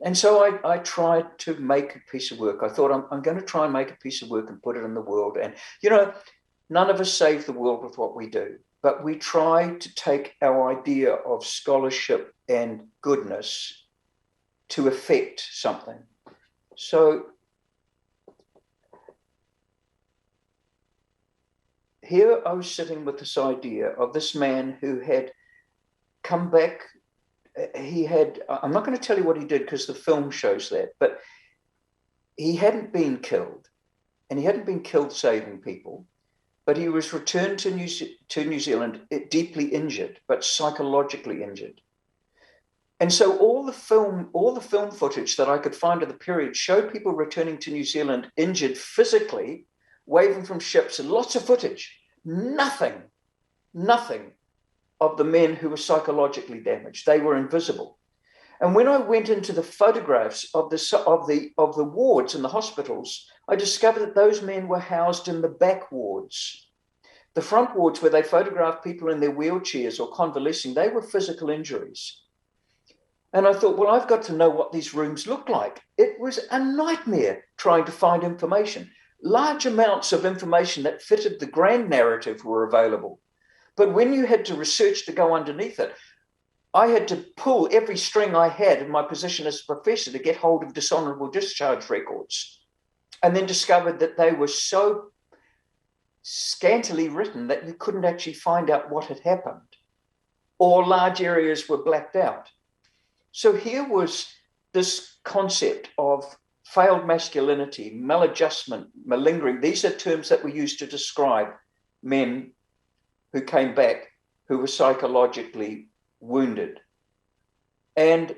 And so I tried to make a piece of work. I thought, I'm going to try and make a piece of work and put it in the world. And, you know, none of us save the world with what we do, but we try to take our idea of scholarship and goodness to affect something. So here I was sitting with this idea of this man who had come back. I'm not going to tell you what he did because the film shows that, but he hadn't been killed, and he hadn't been killed saving people, but he was returned to New Zealand deeply injured, but psychologically injured. And so all the film footage that I could find of the period showed people returning to New Zealand injured physically, waving from ships, and lots of footage. Nothing of the men who were psychologically damaged. They were invisible. And when I went into the photographs of the wards in the hospitals, I discovered that those men were housed in the back wards. The front wards, where they photographed people in their wheelchairs or convalescing, they were physical injuries. And I thought, well, I've got to know what these rooms look like. It was a nightmare trying to find information. Large amounts of information that fitted the grand narrative were available. But when you had to research to go underneath it, I had to pull every string I had in my position as a professor to get hold of dishonourable discharge records, and then discovered that they were so scantily written that you couldn't actually find out what had happened, or large areas were blacked out. So here was this concept of failed masculinity, maladjustment, malingering. These are terms that were used to describe men who came back who were psychologically wounded. And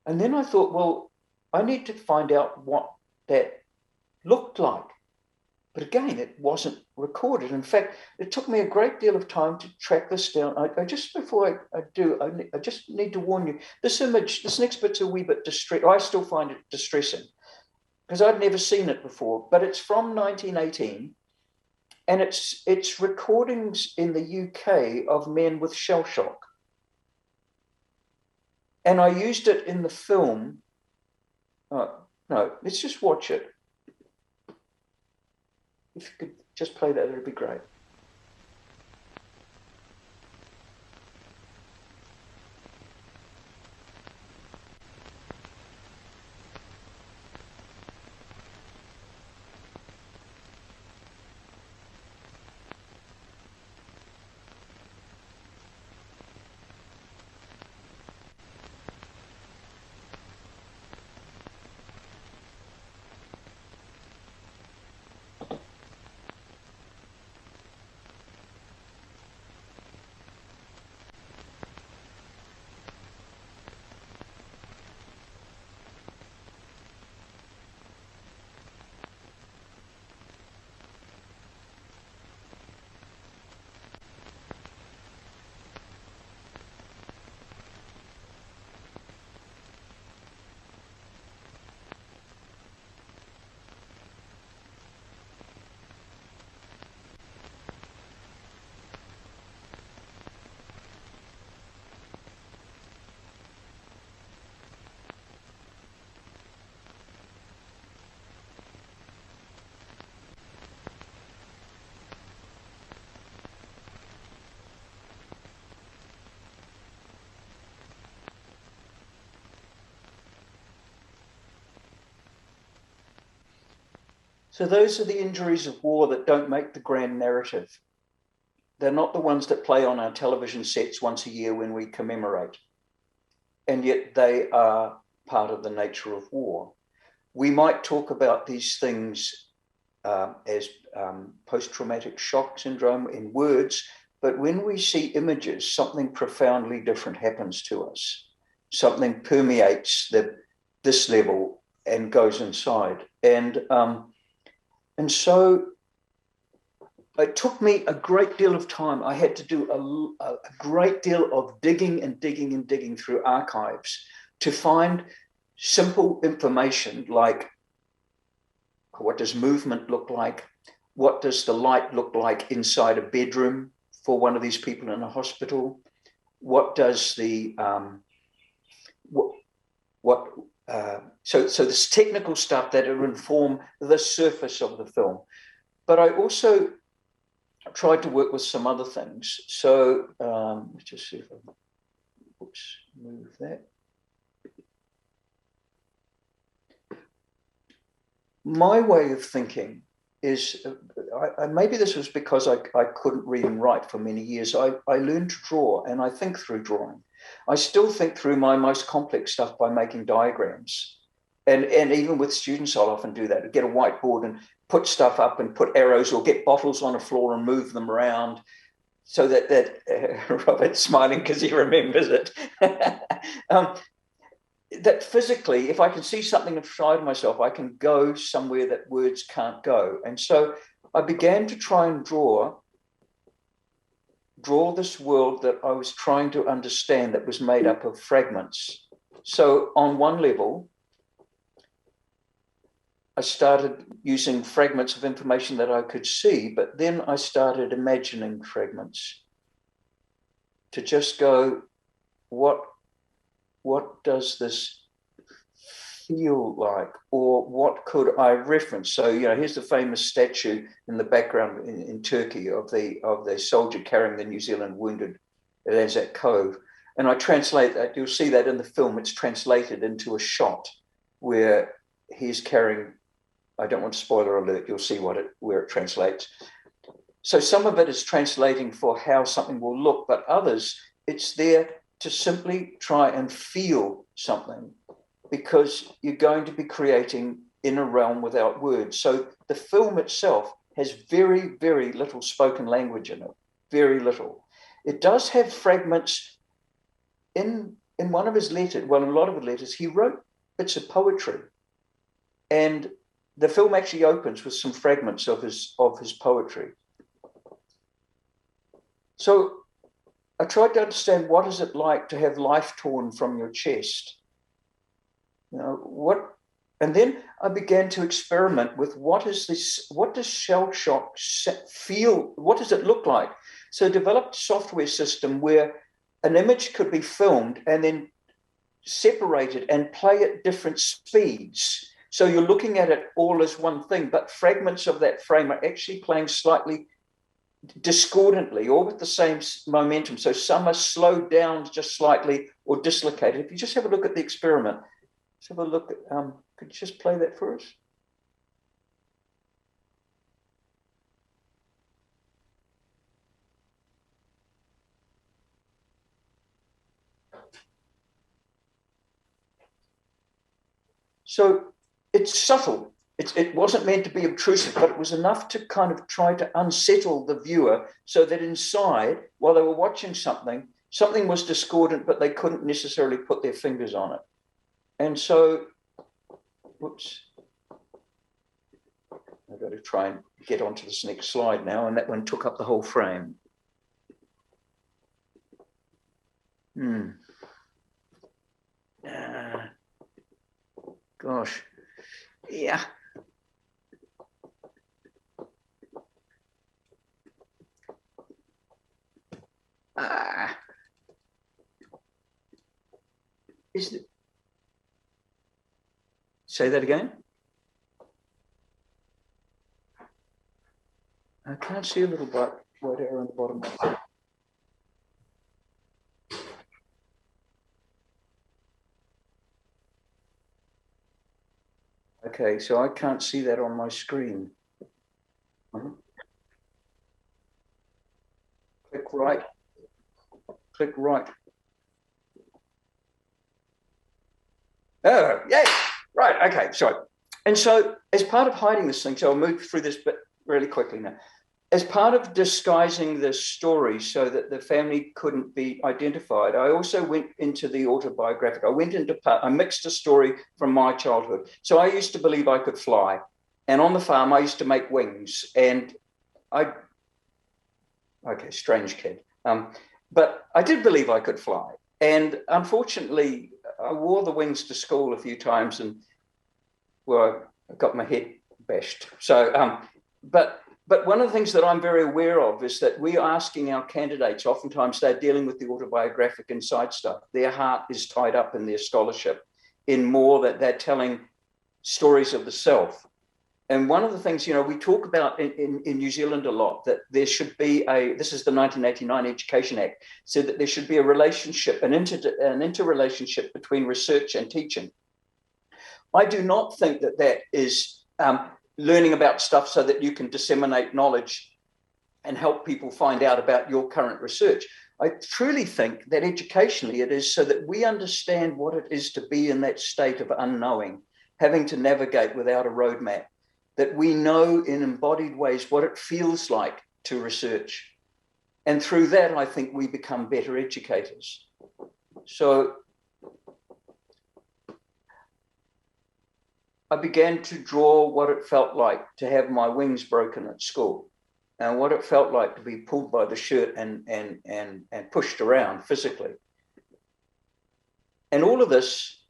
then I thought, well, I need to find out what that looked like. But again, it wasn't recorded. In fact, it took me a great deal of time to track this down. I just before I do, I just need to warn you, this image, this next bit's a wee bit distressing. I still find it distressing because I'd never seen it before, but it's from 1918. And it's recordings in the UK of men with shell shock. And I used it in the film. No, let's just watch it. If you could just play that, it would be great. So those are the injuries of war that don't make the grand narrative. They're not the ones that play on our television sets once a year when we commemorate. And yet they are part of the nature of war. We might talk about these things as post-traumatic shock syndrome in words, but when we see images, something profoundly different happens to us. Something permeates this level and goes inside. And so it took me a great deal of time. I had to do a great deal of digging and digging and digging through archives to find simple information like, what does movement look like? What does the light look like inside a bedroom for one of these people in a hospital? What does the so this technical stuff that will inform the surface of the film. But I also tried to work with some other things. So let's just see if I move that. My way of thinking is, maybe this was because I couldn't read and write for many years. I learned to draw, and I think through drawing. I still think through my most complex stuff by making diagrams. And even with students, I'll often do that. Get a whiteboard and put stuff up and put arrows, or get bottles on a floor and move them around so that Robert's smiling because he remembers it. That physically, if I can see something inside myself, I can go somewhere that words can't go. And so I began to try and draw this world that I was trying to understand that was made up of fragments. So on one level, I started using fragments of information that I could see, but then I started imagining fragments to just go, what what does this feel like, or what could I reference? So, here's the famous statue in the background in Turkey of the soldier carrying the New Zealand wounded at Anzac Cove. And I translate that. You'll see that in the film. It's translated into a shot where he's carrying, I don't want to spoiler alert, you'll see where it translates. So some of it is translating for how something will look, but others, it's there to simply try and feel something, because you're going to be creating in a realm without words. So the film itself has very, very little spoken language in it, very little. It does have fragments in one of his letters, well, in a lot of his letters, he wrote bits of poetry. And the film actually opens with some fragments of his poetry. So I tried to understand, what is it like to have life torn from your chest? And then I began to experiment with what does shell shock feel, what does it look like? So I developed a software system where an image could be filmed and then separated and play at different speeds. So you're looking at it all as one thing, but fragments of that frame are actually playing slightly discordantly, or with the same momentum. So some are slowed down just slightly or dislocated. If you just have a look at the experiment, let's have a look at, could you just play that for us? So it's subtle. It wasn't meant to be obtrusive, but it was enough to kind of try to unsettle the viewer, so that inside, while they were watching something was discordant, but they couldn't necessarily put their fingers on it. And so, whoops, I've got to try and get onto this next slide now, and that one took up the whole frame. Gosh, yeah. Say that again? I can't see a little white arrow on the bottom. Okay, so I can't see that on my screen. Click right. Click right. Oh, yay! Right, okay, sorry. And so as part of hiding this thing, so I'll move through this bit really quickly now. As part of disguising the story so that the family couldn't be identified, I also went into the autobiographic. I mixed a story from my childhood. So I used to believe I could fly. And on the farm, I used to make wings. And okay, strange kid. But I did believe I could fly. And unfortunately, I wore the wings to school a few times, and well, I got my head bashed. So, but one of the things that I'm very aware of is that we are asking our candidates, oftentimes they're dealing with the autobiographic inside stuff. Their heart is tied up in their scholarship, in more that they're telling stories of the self. And one of the things, we talk about in New Zealand a lot, that there should be this is the 1989 Education Act, said that there should be a relationship, an interrelationship between research and teaching. I do not think that is learning about stuff so that you can disseminate knowledge and help people find out about your current research. I truly think that educationally it is so that we understand what it is to be in that state of unknowing, having to navigate without a roadmap, that we know in embodied ways what it feels like to research. And through that, I think we become better educators. So I began to draw what it felt like to have my wings broken at school, and what it felt like to be pulled by the shirt and pushed around physically. And all of this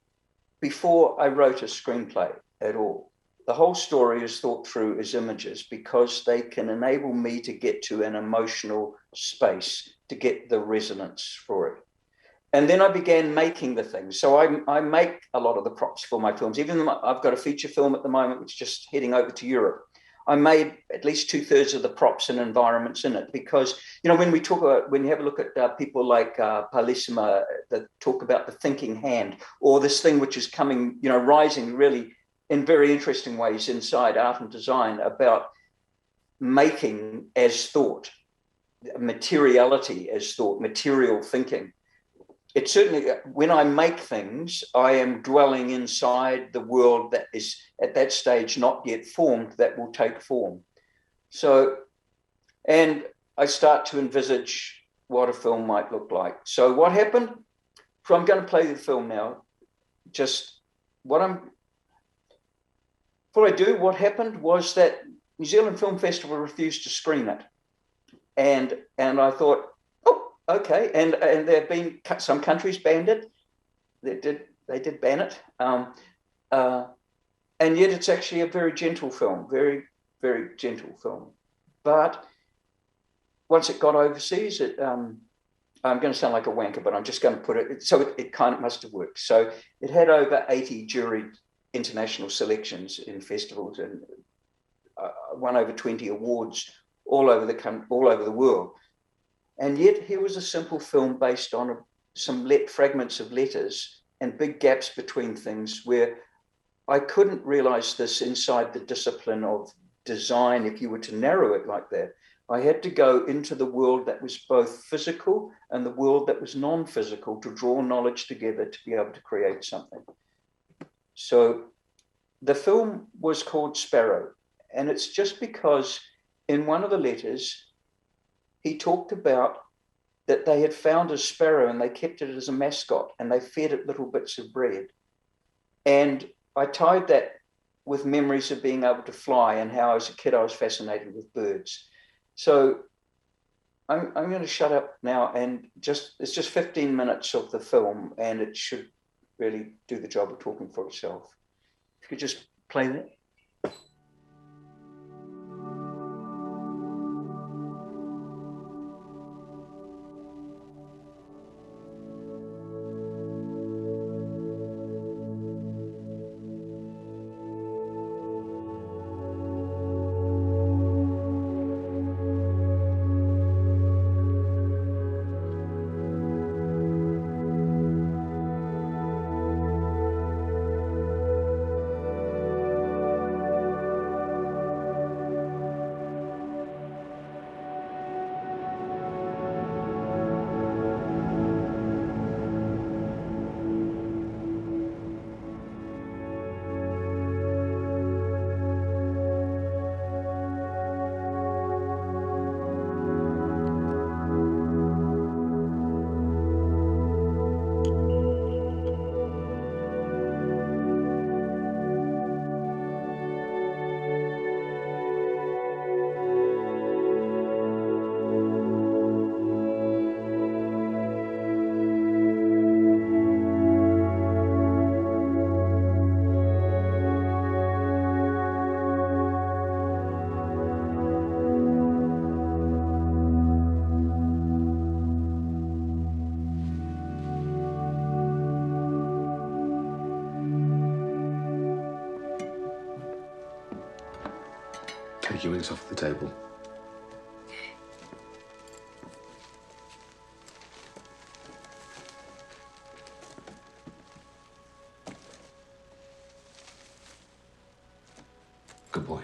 before I wrote a screenplay at all. The whole story is thought through as images because they can enable me to get to an emotional space, to get the resonance for it. And then I began making the things. So I make a lot of the props for my films. Even though I've got a feature film at the moment, which is just heading over to Europe. I made at least 2/3 of the props and environments in it because, when we talk about, when you have a look at people like Palissima that talk about the thinking hand, or this thing which is coming, rising really in very interesting ways inside art and design about making as thought, materiality as thought, material thinking. It's certainly, when I make things, I am dwelling inside the world that is at that stage not yet formed, that will take form. So, and I start to envisage what a film might look like. So what happened? So I'm going to play the film now. What happened was that New Zealand Film Festival refused to screen it. And I thought, okay, and there have been some countries banned it. They did ban it, and yet it's actually a very gentle film, very, very gentle film. But once it got overseas, I'm going to sound like a wanker, but I'm just going to put it. So it kind of must have worked. So it had over 80 juried international selections in festivals and won over 20 awards all over the world. And yet here was a simple film based on some fragments of letters and big gaps between things where I couldn't realize this inside the discipline of design if you were to narrow it like that. I had to go into the world that was both physical and the world that was non-physical to draw knowledge together to be able to create something. So the film was called Sparrow, and it's just because in one of the letters, he talked about that they had found a sparrow and they kept it as a mascot and they fed it little bits of bread. And I tied that with memories of being able to fly and how as a kid I was fascinated with birds. So I'm going to shut up now and it's just 15 minutes of the film and it should really do the job of talking for itself. If you could just play that. Take your wings off the table. Good boy.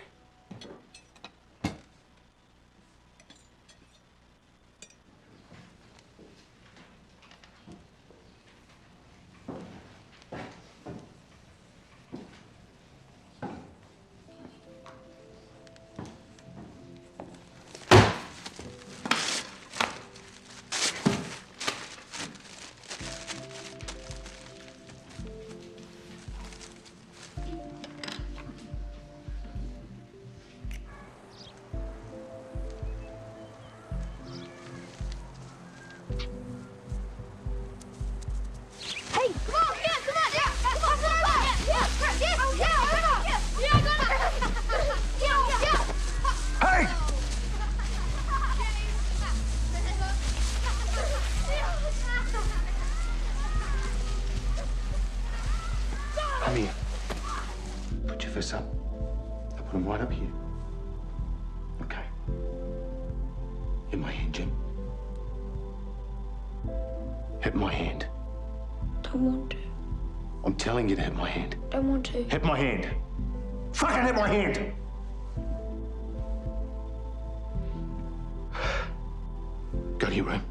Come here. Put your fists up. I'll put them right up here. Okay. Hit my hand, Jim. Hit my hand. Don't want to. I'm telling you to hit my hand. Don't want to. Hit my hand. Fucking hit my hand! Go to your room.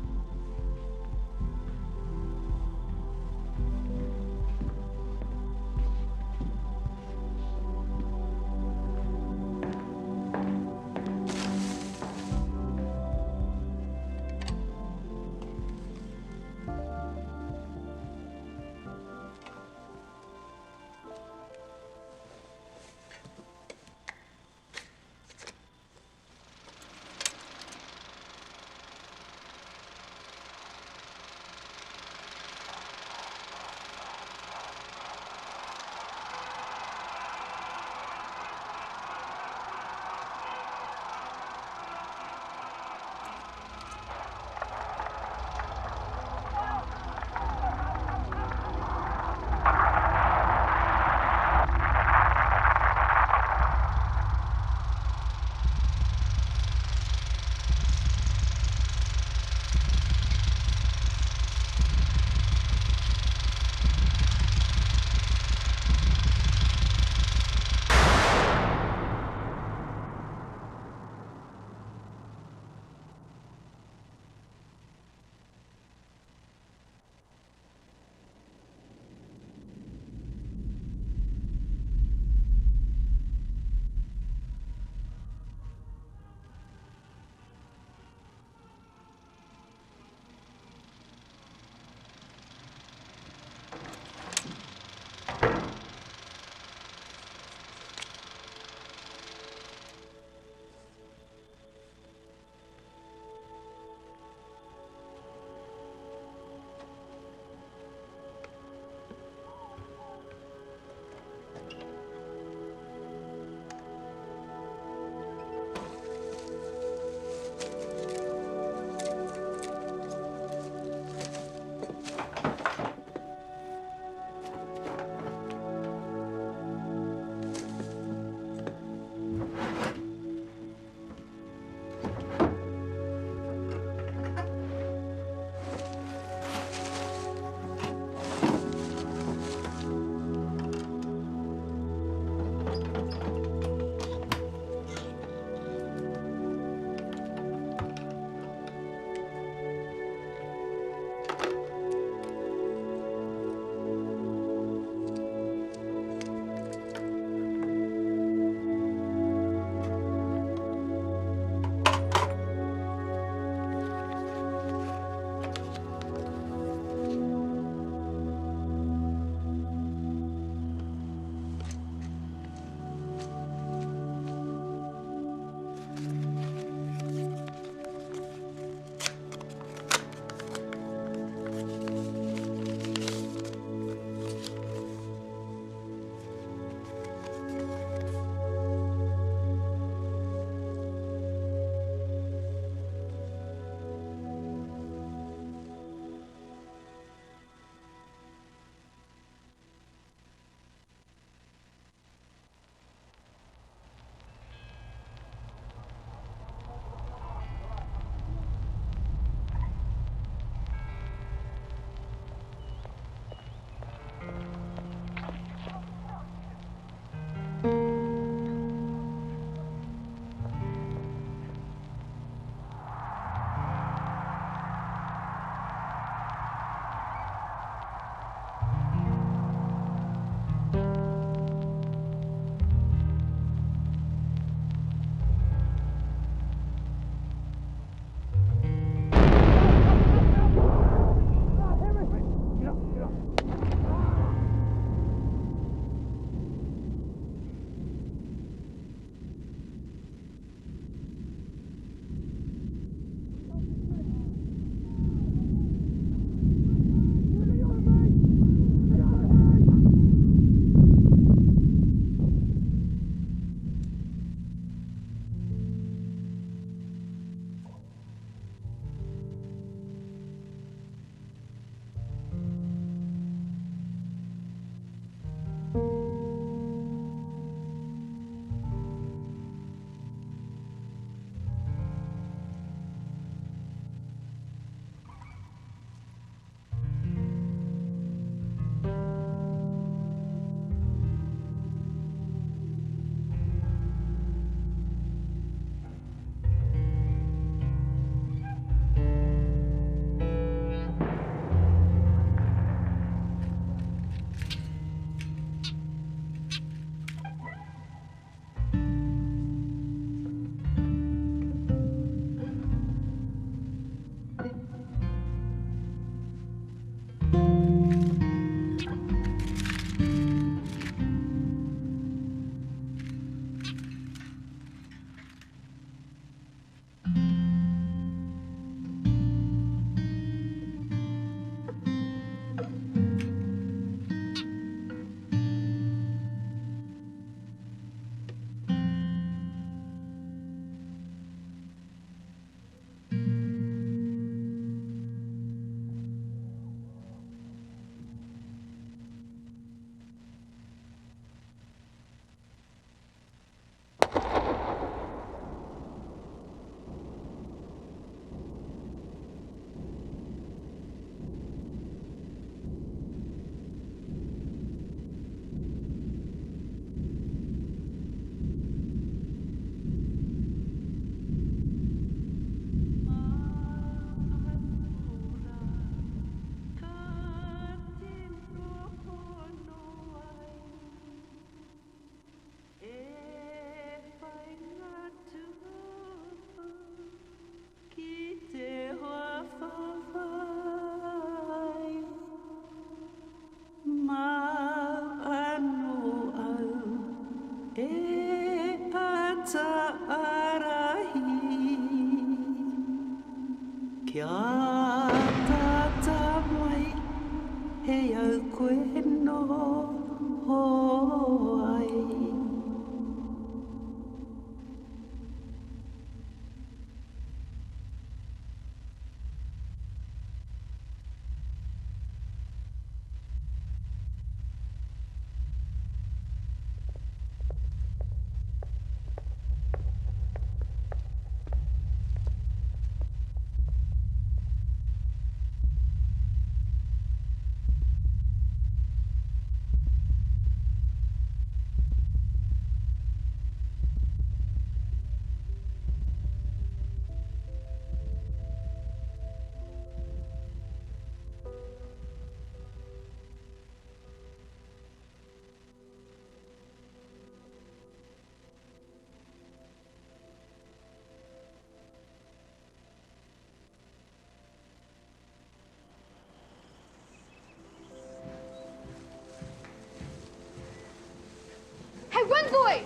Hey, run, boy!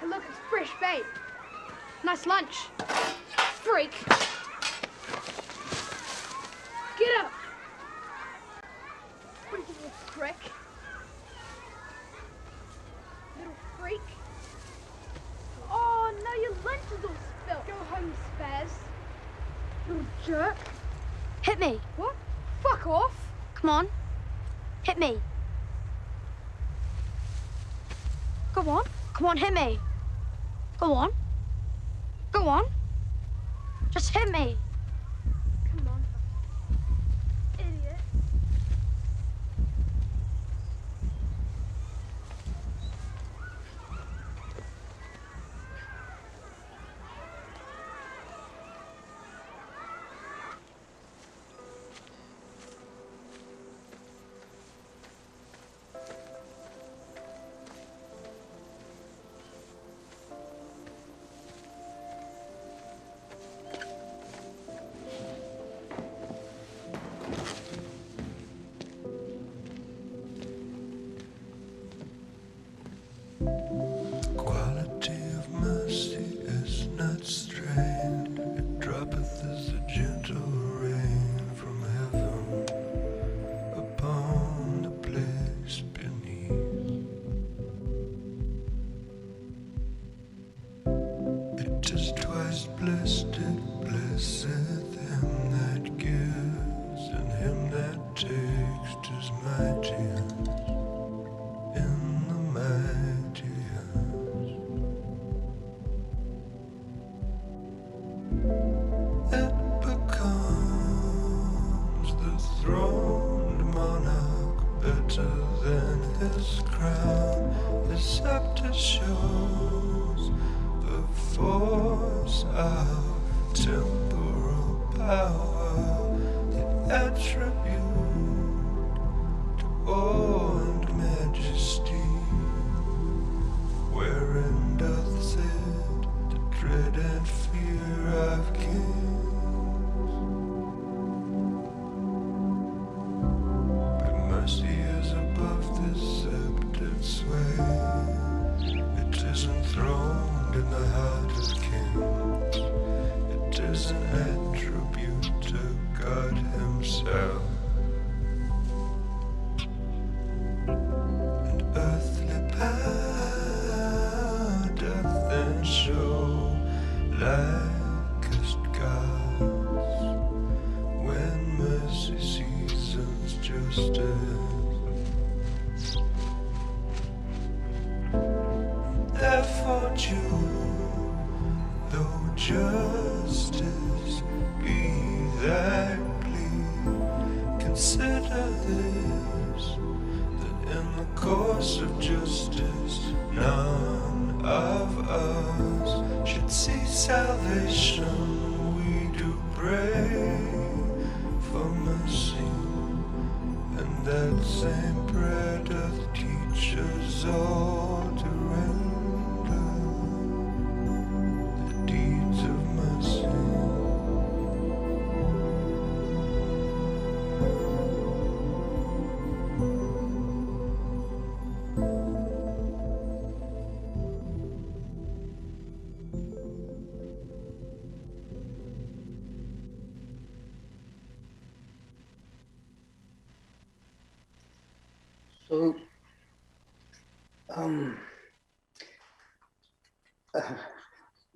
Hey, look, it's fresh bait. Nice lunch. Freak. Get up! What are you, little prick? Little freak. Oh, no, your lunch is all spilled. Go home, spaz. Little jerk. Hit me. What? Fuck off. Come on. Hit me. Go on. Come on, hit me. Go on. Go on. Just hit me. Come on. Idiot.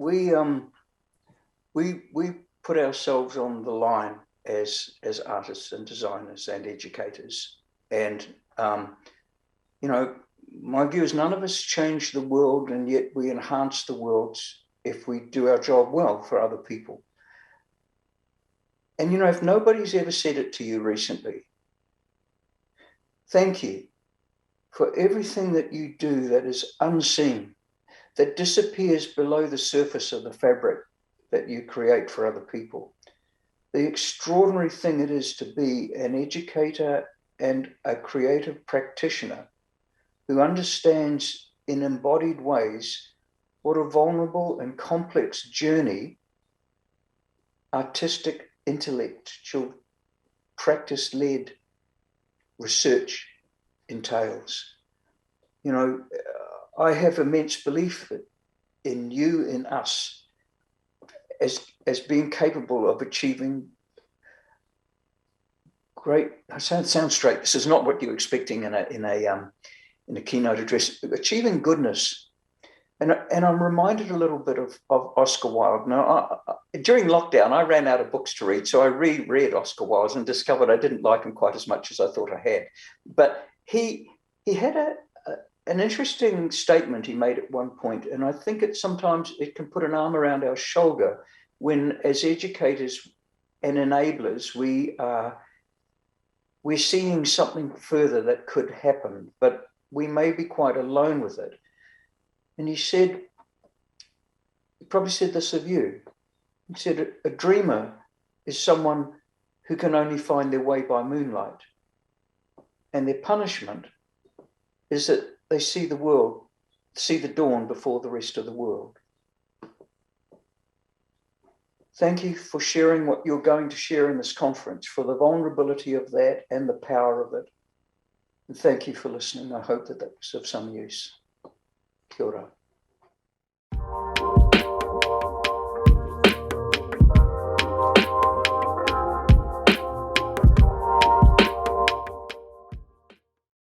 we put ourselves on the line as artists and designers and educators. And, you know, my view is none of us change the world, and yet we enhance the world if we do our job well for other people. And, you know, if nobody's ever said it to you recently, thank you for everything that you do that is unseen, that disappears below the surface of the fabric that you create for other people. The extraordinary thing it is to be an educator and a creative practitioner who understands in embodied ways what a vulnerable and complex journey artistic, intellectual, practice-led research entails. You know, I have immense belief in you, in us, as being capable of achieving great. I sound straight. This is not what you're expecting in a keynote address. Achieving goodness, and I'm reminded a little bit of Oscar Wilde. Now, during lockdown, I ran out of books to read, so I reread Oscar Wilde and discovered I didn't like him quite as much as I thought I had. But he had an interesting statement he made at one point, and I think sometimes it can put an arm around our shoulder when, as educators and enablers, we're seeing something further that could happen, but we may be quite alone with it. And he probably said this of you. He said, a dreamer is someone who can only find their way by moonlight. And their punishment is that they see the dawn before the rest of the world. Thank you for sharing what you're going to share in this conference, for the vulnerability of that and the power of it. And thank you for listening. I hope that was of some use. Kia ora.